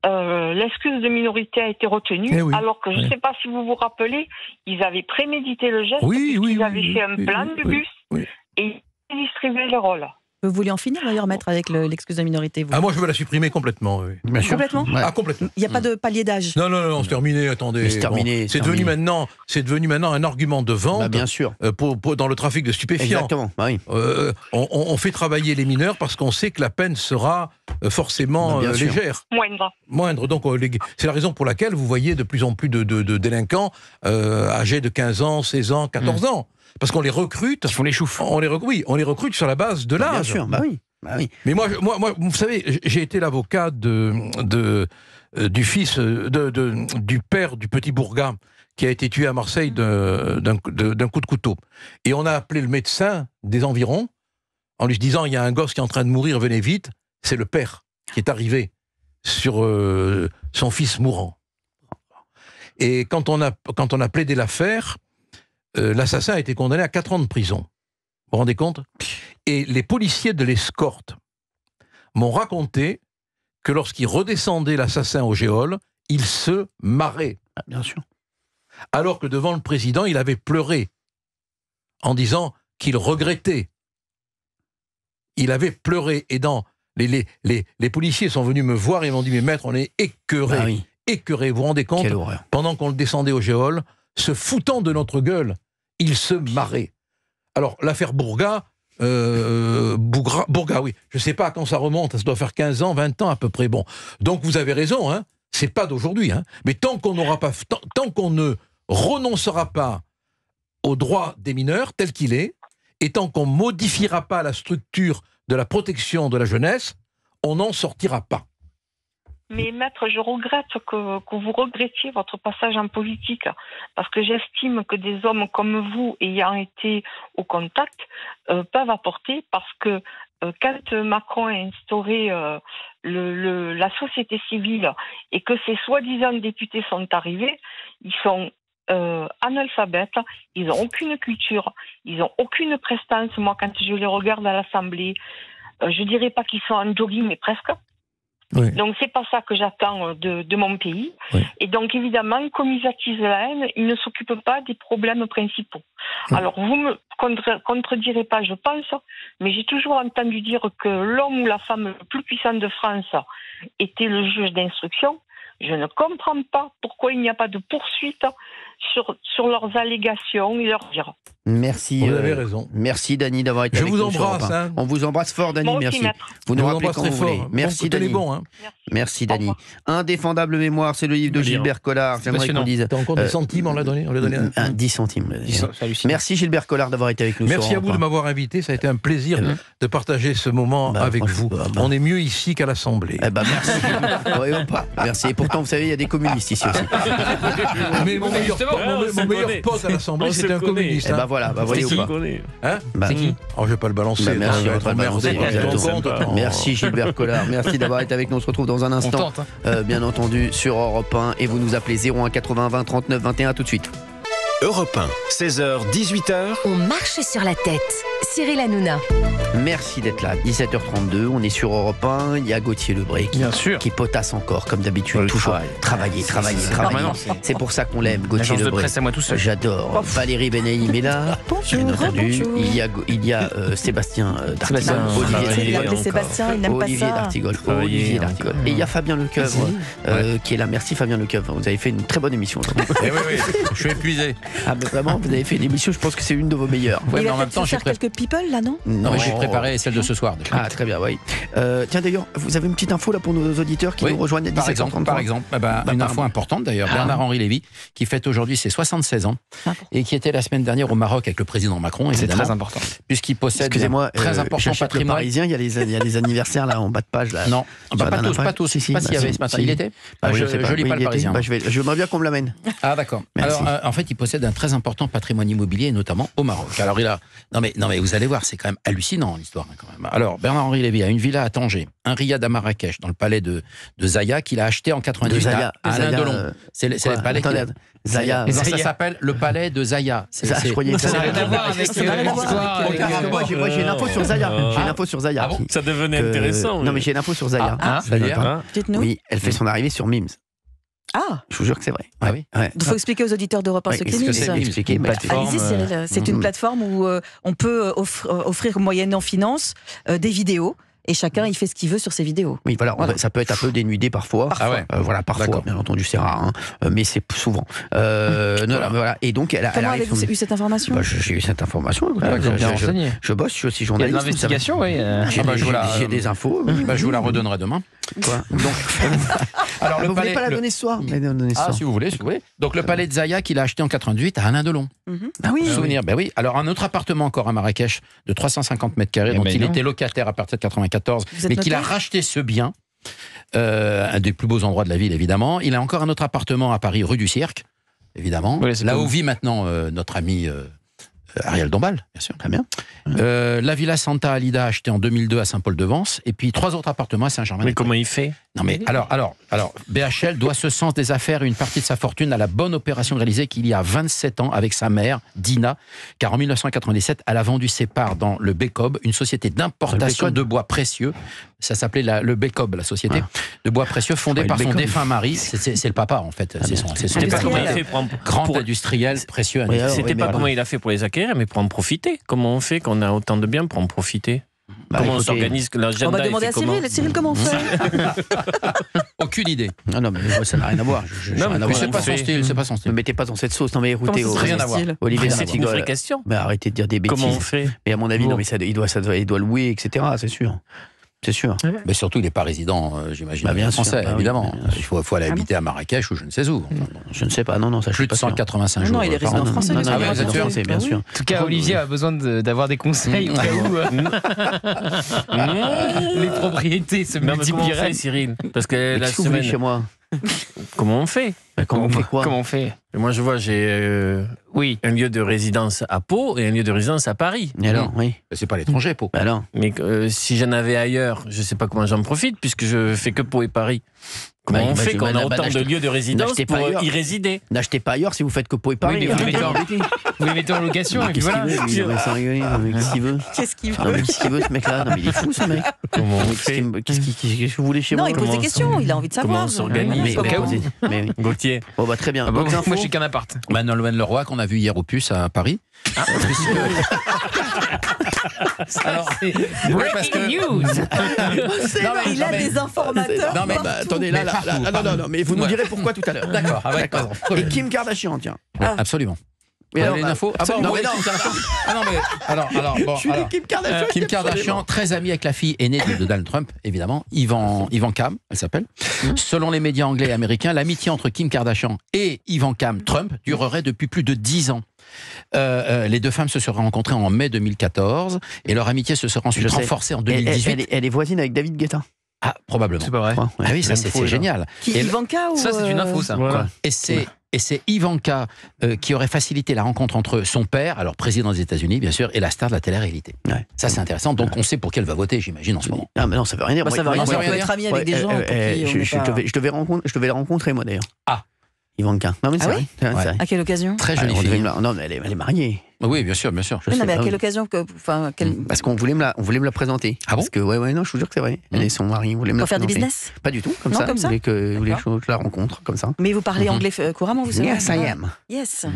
L'excuse de minorité a été retenue, alors que je ne sais pas si vous vous rappelez, ils avaient prémédité le geste, ils avaient fait un plan de bus et ils distribuaient le rôle. Vous voulez en finir d'ailleurs, maître, avec l'excuse de minorité, vous ? Ah, moi je veux la supprimer complètement. Oui. Complètement ? Ah, complètement. Il n'y a pas de palier d'âge ? Non, c'est terminé, attendez. C'est terminé. C'est devenu maintenant un argument de vente bien sûr. Dans le trafic de stupéfiants. Exactement, bah oui. On fait travailler les mineurs parce qu'on sait que la peine sera forcément légère. Moindre. Donc c'est la raison pour laquelle vous voyez de plus en plus de délinquants âgés de 15 ans, 16 ans, 14 ans. Parce qu'on les recrute. Ils font les choufs. On les recrute sur la base de l'âge. Bien sûr, bah oui. Mais moi, vous savez, j'ai été l'avocat du fils, du père du petit Bourga qui a été tué à Marseille d'un coup de couteau. Et on a appelé le médecin des environs en lui disant, il y a un gosse qui est en train de mourir, venez vite. C'est le père qui est arrivé sur son fils mourant. Et quand on a plaidé l'affaire, l'assassin a été condamné à 4 ans de prison. Vous vous rendez compte ? Et les policiers de l'escorte m'ont raconté que lorsqu'ils redescendaient l'assassin au geôle, il se marrait. Ah, bien sûr. Alors que devant le président, il avait pleuré en disant qu'il regrettait. Il avait pleuré. Et les policiers sont venus me voir et m'ont dit, mais maître, on est écœurés. Ah oui. Écœurés. Vous vous rendez compte ? Quelle horreur. Pendant qu'on le descendait au geôle, se foutant de notre gueule, il se marrait. Alors, l'affaire Bourga, oui. Je ne sais pas à quand ça remonte, ça doit faire 15 ans, 20 ans à peu près. Bon. Donc, vous avez raison, hein. C'est pas d'aujourd'hui, hein. Mais tant qu'on ne renoncera pas au droit des mineurs tel qu'il est, et tant qu'on ne modifiera pas la structure de la protection de la jeunesse, on n'en sortira pas. Mais maître, je regrette que vous regrettiez votre passage en politique, parce que j'estime que des hommes comme vous, ayant été au contact, peuvent apporter, parce que quand Macron a instauré la société civile et que ces soi-disant députés sont arrivés, ils sont analphabètes, ils n'ont aucune culture, ils n'ont aucune prestance. Moi, quand je les regarde à l'Assemblée, je dirais pas qu'ils sont en jogging, mais presque. Oui. Donc c'est pas ça que j'attends de mon pays. Oui. Et donc évidemment, comme ils attisent la haine, ils ne s'occupent pas des problèmes principaux. Oui. Alors vous me contredirez pas, je pense, mais j'ai toujours entendu dire que l'homme ou la femme le plus puissant de France était le juge d'instruction. Je ne comprends pas pourquoi il n'y a pas de poursuite sur leurs allégations et leurs dires. Merci. Vous avez raison. Merci Dany d'avoir été avec nous. Je vous embrasse. Hein. On vous embrasse fort, Dany. Merci. Vous nous rappelez quand vous voulez. Merci Dany. Bon, hein. Merci Dany. Indéfendable mémoire, c'est le livre de Gilbert Collard. J'aimerais qu'on dise. T'as encore des centimes, on l'a donné. 10 centimes. Merci Gilbert Collard d'avoir été avec nous. Merci à vous de m'avoir invité. Ça a été un plaisir de partager ce moment avec vous. On est mieux ici qu'à l'Assemblée. Merci. Voyons pas. Merci. Et pourtant, vous savez, il y a des communistes ici aussi. Mais mon meilleur pote à l'Assemblée, c'était un communiste. Voilà, voyez ou pas. C'est qui ? Je vais pas le balancer. Merci, merci Gilbert Collard. Merci d'avoir été avec nous. On se retrouve dans un instant, bien entendu, sur Europe 1. Et vous nous appelez 01 80 20 39 21 tout de suite. Europe 1, 16h, 18h. On marche sur la tête. Cyril Hanouna. Merci d'être là. 17h32, on est sur Europe 1. Il y a Gauthier Lebray qui potasse encore, comme d'habitude. Toujours travailler. C'est pour ça qu'on l'aime, Gauthier Lebray. J'adore. Valérie Benaïm est là. Bien entendu. Il y a Sébastien Dartigol. Olivier Dartigol. Et il y a Fabien Lecoeuvre qui est là. Merci Fabien Lecoeuvre. Vous avez fait une très bonne émission aujourd'hui. Oui, je suis épuisé. Ah mais vraiment, vous avez fait une émission, je pense que c'est une de vos meilleures. Mais en même temps, j'ai quelques people là, non? Non, mais j'ai préparé celle de ce soir. Ah très bien, oui. Tiens d'ailleurs, vous avez une petite info là pour nos auditeurs qui nous rejoignent à 17h33. Par exemple, une info importante d'ailleurs, Bernard-Henri Lévy, qui fête aujourd'hui ses 76 ans et qui était la semaine dernière au Maroc avec le président Macron. C'est très important. Puisqu'il possède Excusez-moi, très important patrimoine. Le Parisien, il y a les anniversaires là en bas de page là. Non, pas tous. Je sais pas s'il y avait ce matin. Il était. Je lis pas le Parisien. J'aimerais bien qu'on me l'amène. Ah d'accord. Alors en fait, il possède un très important patrimoine immobilier, notamment au Maroc. Alors il a non mais vous allez voir, c'est quand même hallucinant l'histoire quand même. Alors Bernard-Henri Lévy a une villa à Tanger, un riad à Marrakech dans le palais de Zaya qu'il a acheté en 98 à Alain Delon. C'est le palais Zaya. Ça s'appelle le palais de Zaya. Je croyais que ça avait rien à voir avec l'histoire. Moi j'ai une info sur Zaya. J'ai une info sur Zaya. Ça devenait intéressant. Non mais j'ai une info sur Zaya. Dites-nous. Oui, elle fait son arrivée sur Mims. Ah, je vous jure que c'est vrai. Ah oui. Il faut expliquer aux auditeurs d'Europe 1 ce qu'est Mims. Allez-y, Cyril. C'est une plateforme où on peut offrir moyennant finance des vidéos. Et chacun, il fait ce qu'il veut sur ses vidéos. Oui, voilà. Ça peut être un peu dénudé parfois. Parfois, bien entendu, c'est rare, mais c'est souvent. Voilà. Et donc, comment avez-vous eu cette information? J'ai eu cette information. Je bosse, je suis aussi journaliste. Il y a de l'investigation, oui. J'ai des infos. Je vous la redonnerai demain. Quoi? Alors, vous ne voulez pas la donner ce soir? Si vous voulez. Donc, le palais de Zaya qu'il a acheté en 88 à Alain Delon. Ah oui. Souvenir. Ben oui. Alors, un autre appartement encore à Marrakech de 350 mètres carrés, dont il était locataire à partir de 94, mais qu'il a racheté ce bien, un des plus beaux endroits de la ville, évidemment. Il a encore un autre appartement à Paris, rue du Cirque, évidemment. Là où vit maintenant notre ami Ariel Dombal, bien sûr. Très bien. La Villa Santa Alida, achetée en 2002 à Saint-Paul-de-Vence, et puis 3 autres appartements à Saint-Germain. Mais comment il fait? Non mais alors, BHL doit ce sens des affaires et une partie de sa fortune à la bonne opération réalisée qu'il y a 27 ans avec sa mère, Dina, car en 1997, elle a vendu ses parts dans le Bécob, une société d'importation de bois précieux. Ça s'appelait le Bécob, la société de bois précieux fondée par son défunt mari. C'est le papa en fait. C'est son grand industriel précieux. C'était pas comment il a fait pour les acquérir, mais pour en profiter. Comment on fait quand on a autant de biens pour en profiter? Comment on s'organise? On va demander à Cyril. Cyril, comment on fait? Aucune idée. Non, mais ça n'a rien à voir. C'est pas son style. C'est pas son style. Ne mettez pas dans cette sauce. Non, mais écoutez, rien à voir. Olivier, c'est une vraie question. Mais arrêtez de dire des bêtises. Comment on fait? Mais à mon avis, non, mais il doit louer, etc. C'est sûr. C'est sûr. Mais surtout, il n'est pas résident, j'imagine, bien français, évidemment. Il faut aller habiter à Marrakech ou je ne sais où. Je ne sais pas, non, ça plus de 185 jours. Non, il est résident français. Bien sûr. En tout cas, Olivier a besoin d'avoir des conseils au cas où les propriétés se multiplieraient. Cyril, parce que la semaine chez moi. Comment on fait? Comment on fait quoi? Comment on fait? Moi, je vois, j'ai un lieu de résidence à Pau et un lieu de résidence à Paris. Et alors, oui. C'est pas l'étranger, Pau. Alors. Mais si j'en avais ailleurs, je sais pas comment j'en profite puisque je fais que Pau et Paris. Comment on fait quand on a autant de lieux de résidence pour y résider? N'achetez pas ailleurs si vous faites que Pau et Paris. Vous les mettez en location et puis voilà. Qu'est-ce qu'il veut? Non, mais qu'est-ce qu'il veut ce mec-là? Non, mais il est fou ce mec. Comment on fait? Qu'est-ce que vous voulez chez moi? Non, il pose des questions, il a envie de savoir. Comment on s'organise? Mais Gauthier. Bon, bah très bien. Moi, j'ai qu'un appart. Nolwenn Leroy, qu'on a vu hier au Puce à Paris. Alors, breaking news. Il a des informateurs. Non mais attendez, là, non, mais vous nous direz pourquoi tout à l'heure. D'accord. Et Kim Kardashian, tiens. Absolument. Mais alors, les infos. Kim Kardashian, très amie avec la fille aînée de Donald Trump, évidemment, Ivanka, elle s'appelle. Selon les médias anglais et américains, l'amitié entre Kim Kardashian et Ivanka Trump durerait depuis plus de 10 ans. Les deux femmes se seraient rencontrées en mai 2014 et leur amitié se serait ensuite renforcée en 2018. Elle est voisine avec David Guetta. Ah, probablement. C'est pas vrai. Ah oui, ça c'est génial. Ivanka ou... Ça c'est une info, ça. Et c'est Ivanka qui aurait facilité la rencontre entre son père, alors président des États-Unis, bien sûr, et la star de la télé-réalité. Ouais. Ça, c'est intéressant. Donc, on sait pour qui elle va voter, j'imagine, en ce moment. Ah, mais non, ça veut rien dire. Ça veut rien dire. On peut être ami avec des gens. Je devais la rencontrer, moi, d'ailleurs. Ah. Ivanka. Non, mais c'est vrai. À quelle occasion? Très jolie fille. Non, mais elle est mariée. Oui, bien sûr, bien sûr. Oui, non, mais à quelle occasion Parce qu'on voulait me la présenter. Ah bon? Parce que, non, je vous jure que c'est vrai. Elle et son mari voulaient me la présenter. Pour faire du business? Pas du tout, comme non, ça. Comme ça? Vous voulez que je la rencontre, comme ça. Mais vous parlez anglais couramment, vous savez? Yes, I am. Yes.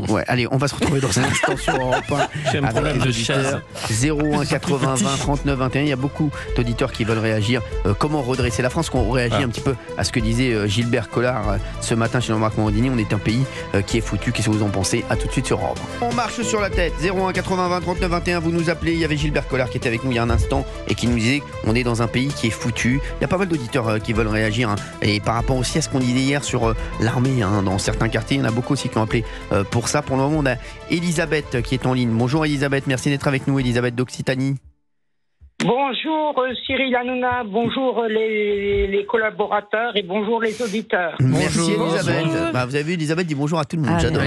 Ouais, allez, on va se retrouver dans un instant sur Europe 1. J'ai un problème de chaise. 01 80 20 39 21. Il y a beaucoup d'auditeurs qui veulent réagir. Comment redresser la France? Qu'on réagit un petit peu à ce que disait Gilbert Collard ce matin chez Jean-Marc Morandini. On est un pays qui est foutu. Qu'est-ce que vous en pensez? À tout de suite sur Europe 1. On marche sur la tête. 01 80 20 39 21. Vous nous appelez. Il y avait Gilbert Collard qui était avec nous il y a un instant et qui nous disait qu'on est dans un pays qui est foutu. Il y a pas mal d'auditeurs qui veulent réagir. Et par rapport aussi à ce qu'on disait hier sur l'armée, dans certains quartiers, il y en a beaucoup aussi qui ont appelé pour ça. Pour le moment, on a Elisabeth qui est en ligne. Bonjour Elisabeth, merci d'être avec nous. Elisabeth d'Occitanie. Bonjour Cyril Hanouna, bonjour les collaborateurs et bonjour les auditeurs. Merci Elisabeth. Vous avez vu, Elisabeth dit bonjour à tout le monde, j'adore.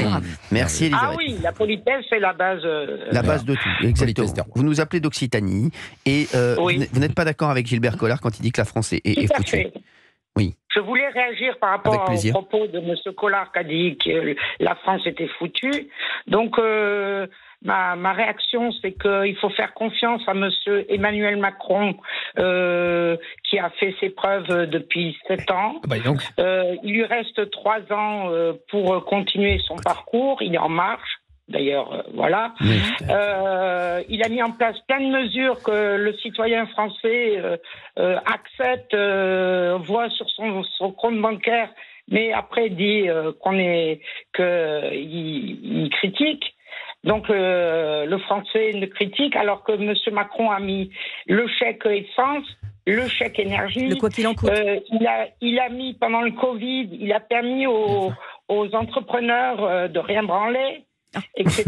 Merci Elisabeth. Ah oui, la politesse c'est la base. La base de tout, exactement. Vous nous appelez d'Occitanie et vous n'êtes pas d'accord avec Gilbert Collard quand il dit que la France est foutue. Oui. Je voulais réagir par rapport au propos de M. Collard qui a dit que la France était foutue. Donc, ma réaction, c'est qu'il faut faire confiance à M. Emmanuel Macron, qui a fait ses preuves depuis 7 ans. Il lui reste 3 ans pour continuer son parcours. Il est en marche. D'ailleurs, voilà. Il a mis en place plein de mesures que le citoyen français accepte, voit sur son compte bancaire, mais après dit qu'il critique. Donc le français ne critique, alors que M. Macron a mis le chèque essence, le chèque énergie. Le quoi qu'il en coûte. Il a mis pendant le Covid, il a permis aux entrepreneurs de rien branler, etc.,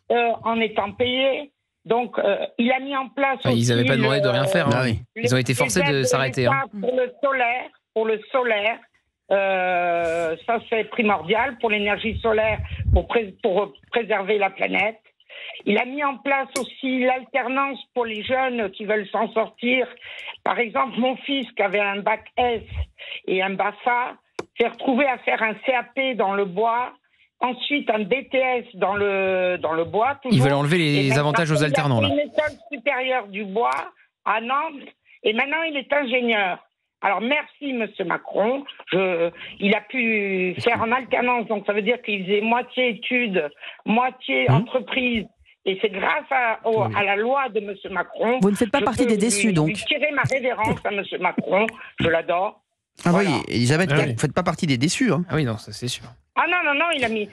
en étant payés. Donc, il a mis en place aussi... Ils n'avaient pas demandé de rien faire. Ils ont été forcés de s'arrêter. Pour le solaire, ça c'est primordial. Pour l'énergie solaire, pour préserver la planète. Il a mis en place aussi l'alternance pour les jeunes qui veulent s'en sortir. Par exemple, mon fils qui avait un bac S et un BAFA s'est retrouvé à faire un CAP dans le bois. Ensuite, un BTS dans le bois. Toujours. Ils veulent enlever les avantages aux alternants. Il a fait une école supérieure du bois à Nantes et maintenant il est ingénieur. Alors merci Monsieur Macron. Il a pu faire en alternance, donc ça veut dire qu'il faisait moitié études, moitié entreprise. Et c'est grâce à la loi de Monsieur Macron. Vous ne faites pas partie des déçus, donc. Je tirer ma révérence à Monsieur Macron. Je l'adore. Ah voilà. Oui, Elisabeth, vous ne faites pas partie des déçus. Ah oui, non, ça c'est sûr. Ah non, il a mis.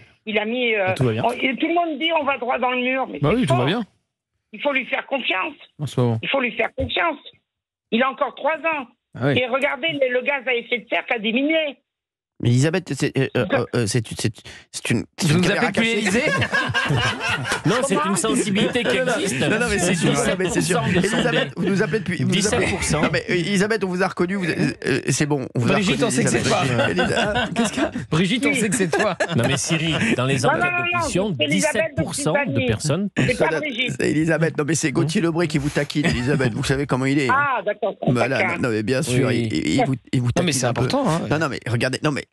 Tout va bien. Tout le monde dit on va droit dans le mur. Mais oui, tout va bien. Il faut lui faire confiance. En ce moment. Il faut lui faire confiance. Il a encore 3 ans. Ah oui. Et regardez, le gaz à effet de serre qui a diminué. Mais Elisabeth, c'est une. Vous nous appelez plus Élysée? Non, c'est une sensibilité qui existe. Non, mais c'est sûr. Elisabeth, vous nous appelez depuis 17%. Non, mais Elisabeth, on vous a reconnu. C'est bon. Brigitte, on sait que c'est toi. Brigitte, on sait que c'est toi. Non, mais Cyril, dans les enquêtes d'opposition, 17% de personnes. C'est pas Brigitte. Elisabeth, non, mais c'est Gauthier Lebray qui vous taquine, Elisabeth. Vous savez comment il est. Ah, d'accord. Non, mais bien sûr. Il vous taquine. Non, mais c'est important. Non, mais regardez. Non, mais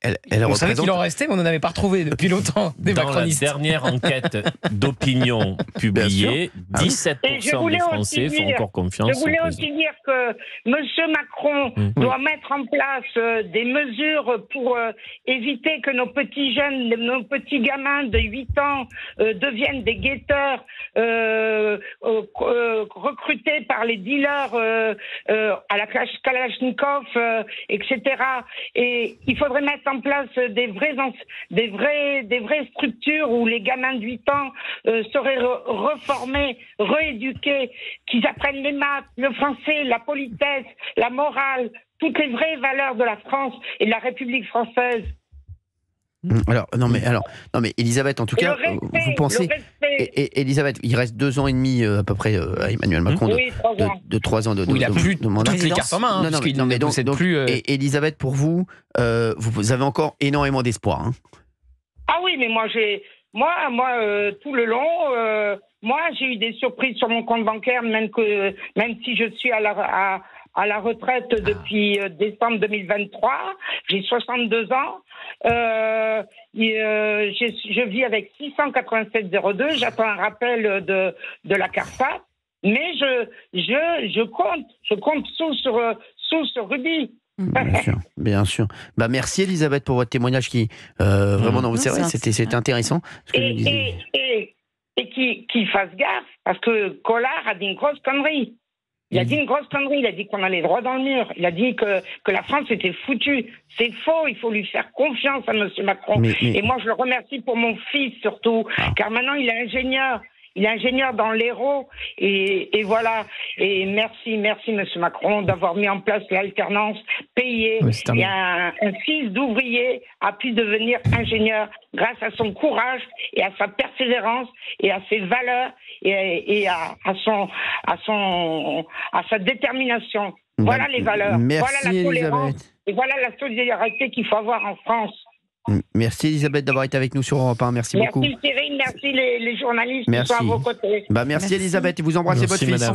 on savait qu'il en restait, mais on n'en avait pas retrouvé depuis longtemps. Dans la dernière enquête d'opinion publiée, 17% des Français font encore confiance. Je voulais aussi dire que M. Macron doit mettre en place des mesures pour éviter que nos petits jeunes, nos petits gamins de 8 ans deviennent des guetteurs recrutés par les dealers à la Kalachnikov, etc. Et il faudrait mettre en place des vraies structures où les gamins de 8 ans seraient reformés, rééduqués, qu'ils apprennent les maths, le français, la politesse, la morale, toutes les vraies valeurs de la France et de la République française. Alors, Elisabeth, en tout cas, vous pensez... Elisabeth, il reste 2 ans et demi à peu près à Emmanuel Macron de 3 ans de il n'a plus de mandat. toutes les cartes en main. Et Elisabeth, pour vous, vous avez encore énormément d'espoir. Hein. Ah oui, mais moi, tout le long, j'ai eu des surprises sur mon compte bancaire, même si je suis à la retraite depuis décembre 2023. J'ai 62 ans. Je vis avec 687,02. J'attends un rappel de la CARSAT. Mais je compte sous sur Ruby. Bien sûr. Bah, merci Elisabeth pour votre témoignage qui vraiment non, c'est vrai, c'était intéressant. Et qu'il fasse gaffe parce que Collard a dit une grosse connerie. Il a dit une grosse connerie. Il a dit qu'on allait droit dans le mur. Il a dit que la France était foutue. C'est faux. Il faut lui faire confiance à M. Macron. Et moi, je le remercie pour mon fils surtout, car maintenant il est ingénieur. Il est ingénieur dans l'Hérault et voilà. Et merci Monsieur Macron d'avoir mis en place l'alternance payée. Et un fils d'ouvrier a pu devenir ingénieur grâce à son courage et à sa persévérance et à ses valeurs et à sa détermination. Voilà les valeurs. Merci, voilà la tolérance Elisabeth. et voilà la solidarité qu'il faut avoir en France. Merci Elisabeth d'avoir été avec nous sur Europe 1. Merci beaucoup. Merci Cyril, merci les journalistes qui sont à vos côtés. Merci Elisabeth, et vous embrassez votre fils.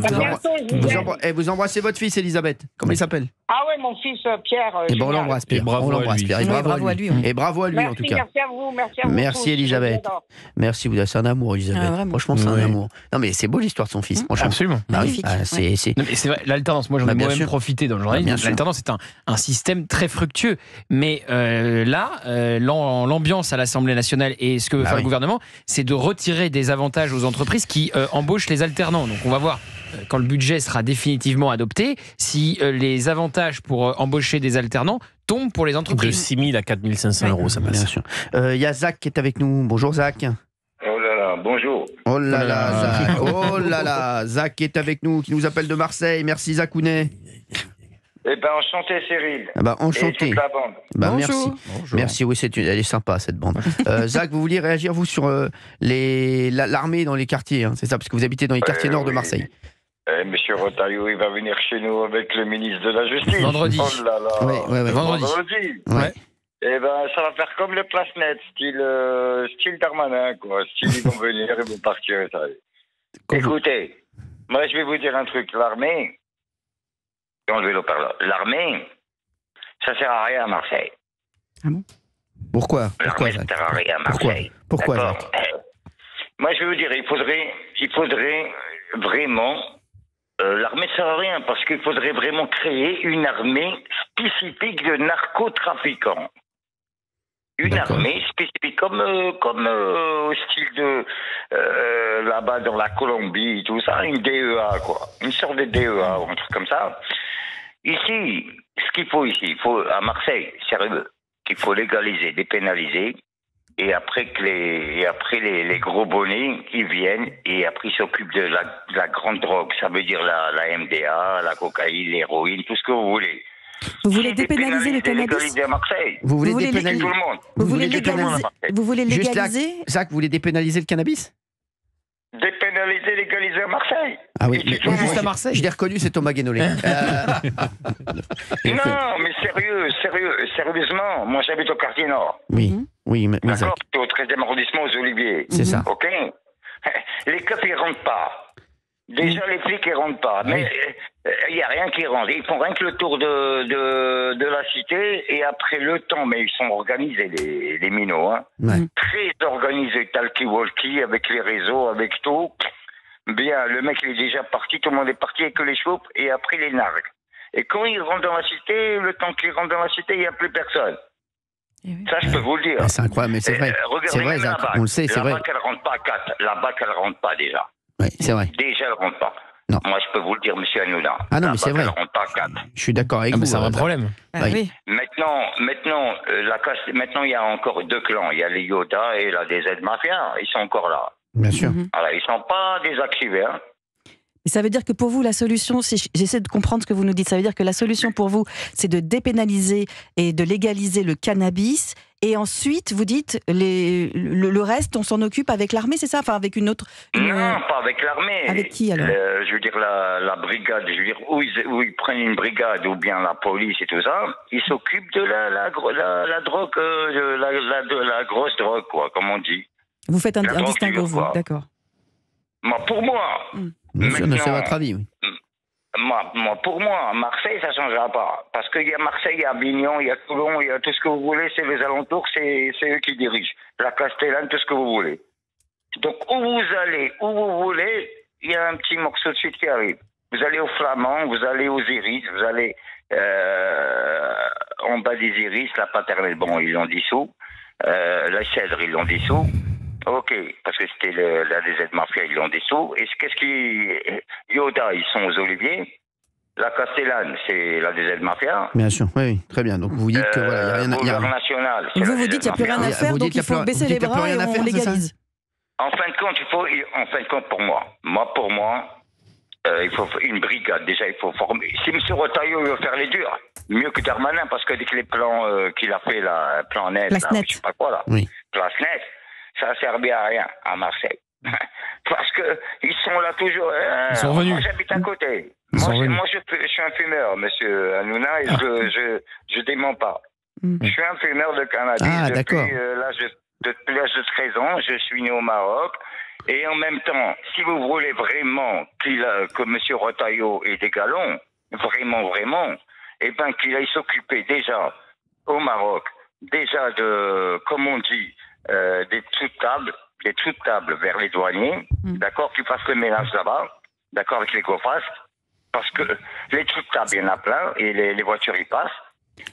Vous embrassez votre fils Elisabeth. Comment il s'appelle? Ah ouais, mon fils Pierre. Et on l'embrasse Pierre. Bravo à lui. Et bravo à lui en tout cas. Merci à vous. Merci Elisabeth. Merci, c'est un amour Elisabeth. Franchement c'est un amour. Non mais c'est beau l'histoire de son fils. Absolument. C'est vrai, l'alternance, moi j'en ai moi-même profité dans le journalisme. L'alternance c'est un système très fructueux. Mais là, l'ambiance à l'Assemblée nationale et ce que veut faire le gouvernement, c'est de retirer des avantages aux entreprises qui embauchent les alternants. Donc on va voir quand le budget sera définitivement adopté si les avantages pour embaucher des alternants tombent pour les entreprises. De 6 000 à 4 500 euros, ça passe. Bien sûr. Il y a Zach qui est avec nous. Bonjour Zach. Oh là là, bonjour. Oh là là, Zach. Oh là là, Zach qui est avec nous, qui nous appelle de Marseille. Merci Zachounet. Eh ben, enchanté Cyril. Enchanté. Et toute la bande. Merci. Bonjour. Merci, oui, elle est sympa cette bande. Zach, vous vouliez réagir vous sur l'armée dans les quartiers, hein, c'est ça, parce que vous habitez dans les quartiers nord de Marseille. Monsieur Retailleau, il va venir chez nous avec le ministre de la Justice. Vendredi. Oh là là. Ouais, vendredi. Ouais. Eh ben, ça va faire comme le Place-Net, style Darmanin, quoi. Style, ils vont venir, ils vont partir. Ça. Écoutez, moi, je vais vous dire un truc. L'armée, ça sert à rien à Marseille. Ah bon? Pourquoi L'armée, ça sert à rien à Marseille. Pourquoi Zach? Moi, je vais vous dire, il faudrait vraiment... l'armée ne sert à rien, parce qu'il faudrait vraiment créer une armée spécifique de narcotrafiquants. Une armée spécifique, comme au style de là-bas dans la Colombie, tout ça, une DEA, quoi. Une sorte de DEA, ou un truc comme ça. Ici, ce qu'il faut ici, à Marseille, sérieux, qu'il faut légaliser, dépénaliser, et après les gros bonnets, ils viennent, et après ils s'occupent de la grande drogue, ça veut dire la MDA, la cocaïne, l'héroïne, tout ce que vous voulez. Vous voulez dépénaliser le cannabis? À Marseille. Vous voulez dépénaliser tout le monde. Vous voulez légaliser? Zach, vous voulez dépénaliser le cannabis? Dépénaliser, légaliser à Marseille. Ah oui, juste à Marseille. Je l'ai reconnu, c'est Thomas Guénolé. Non, mais sérieusement, moi j'habite au quartier nord. Oui, mais d'accord, au 13e arrondissement aux Oliviers. C'est ça. Ok. Les cops ils rentrent pas. Déjà les flics ils rentrent pas. Mais il n'y a rien qui rentre. Ils font rien que le tour de la cité et après le temps, mais ils sont organisés les minots, hein. Très organisés, talkie-walkie avec les réseaux, avec tout. Bien, le mec il est déjà parti, tout le monde est parti avec les choupes et après les nargues. Et quand ils rentrent dans la cité, le temps qu'ils rentrent dans la cité, il n'y a plus personne. Ça, je peux vous le dire. C'est incroyable, mais c'est vrai. C'est vrai, Zach, on le sait, c'est vrai. La BAC, elle rentre pas à 4. La BAC, elle rentre pas déjà. Oui, c'est vrai. Déjà, elle rentre pas. Non. Moi, je peux vous le dire, monsieur Hanouna. Ah non, mais c'est vrai. Elle rentre pas à 4. Je suis d'accord avec vous. Mais c'est un problème. Oui. Maintenant, il y a encore deux clans. Il y a les Yoda et la DZ Mafia. Ils sont encore là. Bien sûr. Alors, ils sont pas désactivés, hein. Et ça veut dire que pour vous, la solution, j'essaie de comprendre ce que vous nous dites, ça veut dire que la solution pour vous, c'est de dépénaliser et de légaliser le cannabis, et ensuite, vous dites, le reste, on s'en occupe avec l'armée, c'est ça? Enfin, avec une autre... Non, pas avec l'armée. Avec qui, alors? Je veux dire, la brigade, je veux dire, où ils prennent une brigade, ou bien la police et tout ça, ils s'occupent de la drogue, la grosse drogue, quoi, comme on dit. Vous faites un distinguo, vous, d'accord. Pour moi... Monsieur, c'est votre avis, oui. Pour moi, Marseille, ça ne changera pas. Parce qu'il y a Marseille, il y a Avignon, il y a Toulon, il y a tout ce que vous voulez, c'est les alentours, c'est eux qui dirigent. La Castellane, tout ce que vous voulez. Donc, où vous allez, où vous voulez, il y a un petit morceau de suite qui arrive. Vous allez au Flamand, vous allez aux Iris, vous allez en bas des Iris, la Paternelle, bon, ils l'ont dissous. La Cèdre, ils l'ont dissous. Ok, parce que c'était la DZ Mafia, ils l'ont dissous. Et qu'est-ce qui... Yoda, ils sont aux Oliviers. La Castellane, c'est la DZ Mafia. Bien sûr, oui, très bien. Donc vous dites que voilà, il n'y a rien. National. Vous dites qu'il n'y a plus rien à faire, donc il faut baisser les bras et on légalise. En fin de compte, pour moi, il faut une brigade. Déjà, il faut former. Si M. Retailleau veut faire les durs, mieux que Darmanin, parce que dès que les plans qu'il a fait, là, plan net, là, je sais pas quoi, là, place net, ça a servi à rien à Marseille. Parce que ils sont là toujours. Ils sont venus. Moi, j'habite à côté. Moi, je suis un fumeur, monsieur Hanouna, et je dément pas. Je suis un fumeur de cannabis depuis l'âge de 13 ans. Je suis né au Maroc. Et en même temps, si vous voulez vraiment que M. Retailleau ait des galons, vraiment, eh ben qu'il aille s'occuper déjà au Maroc, déjà de, comme on dit, des trous de table vers les douaniers, d'accord, qui fassent le ménage là-bas, d'accord, avec les GoFast, parce que les trous de table, il y en a plein, et les voitures y passent.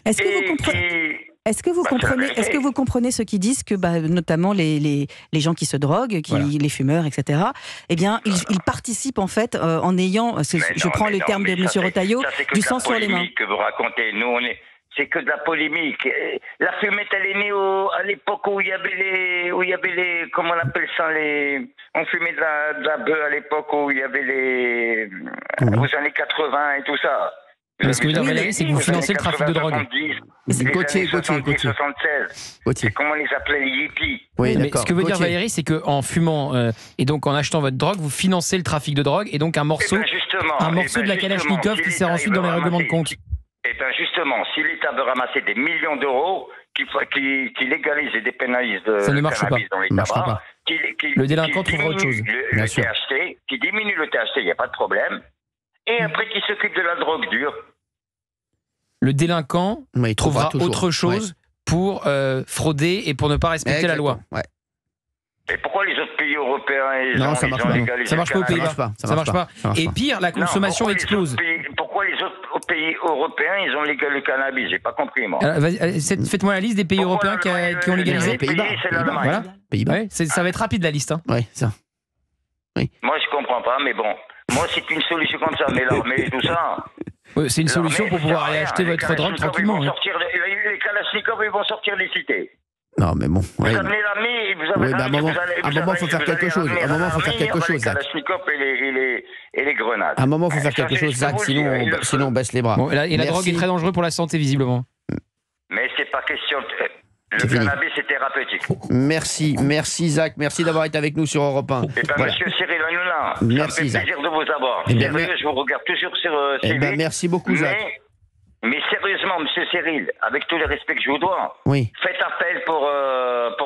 Est-ce que vous comprenez ceux qui disent que, notamment les gens qui se droguent, les fumeurs, etc., eh bien, ils participent en fait en ayant, je prends les termes de M. Retailleau, du sang sur les mains. Que vous racontez, nous, c'est que de la polémique. La fumette, elle est née à l'époque où il y avait les, comment on appelle ça, on fumait de la bœuf à l'époque où il y avait aux années 80 et tout ça. Mais ce que veut dire Valérie, c'est que vous financez le trafic de drogue. C'est Gauthier. 76. C'est comment on les appelait, les hippies. Oui, mais ce que veut dire Valérie, c'est qu'en fumant et donc en achetant votre drogue, vous financez le trafic de drogue et donc un morceau de la Kalachnikov qui sert ensuite dans les règlements de compte. Eh bien justement, si l'État veut ramasser des millions d'euros, qui légalise et dépénalise ça ne marche pas. Dans les tabacs, le délinquant trouvera autre chose. Le THC, qui diminue le THC, il n'y a pas de problème. Et après, qui s'occupe de la drogue dure. Le délinquant trouvera autre chose pour frauder et pour ne pas respecter la loi. Ouais. Et pourquoi les autres pays européens ça marche pas. Ça marche pas aux Pays-Bas. Ça marche pas. Et pire, la consommation explose. Pourquoi les autres pays européens, ils ont légalisé le cannabis? J'ai pas compris, moi. Faites-moi la liste des pays européens qui ont légalisé. Les Pays-Bas, c'est l'Allemagne. Ouais, ça va être rapide, la liste. Oui, ça. Oui. Moi, je comprends pas, mais bon. Moi, c'est une solution comme ça, mais l'armée et tout ça. C'est une solution pour pouvoir aller acheter votre drogue tranquillement. Les Kalachnikov, ils vont sortir des cités. Non, mais bon. Vous amenez l'armée, vous avez. À un moment, il faut faire quelque chose. À un moment, il faut faire quelque chose, Zach. Les Kalachnikov et les grenades. À un moment, il faut faire quelque chose, Zach, sinon on baisse les bras. Et la drogue est très dangereuse pour la santé, visiblement. Mais c'est pas question. Le cannabis, c'est thérapeutique. Merci Zach, merci d'avoir été avec nous sur Europe 1. Monsieur Cyril Hanouna, merci, ça me fait plaisir de vous avoir. Sérieux, je vous regarde toujours sur CV. Merci beaucoup, Zach. Mais sérieusement, monsieur Cyril, avec tout le respect que je vous dois, faites appel pour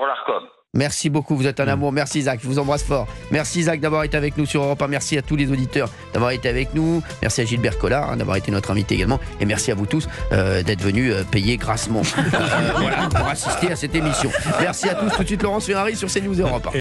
l'ARCOM. Merci beaucoup, vous êtes un amour. Merci Zach, je vous embrasse fort. Merci Zach d'avoir été avec nous sur Europe 1. Merci à tous les auditeurs d'avoir été avec nous. Merci à Gilbert Collard d'avoir été notre invité également. Et merci à vous tous d'être venus payer grassement pour assister à cette émission. Merci à tous. Tout de suite, Laurence Ferrari sur CNews Europe 1.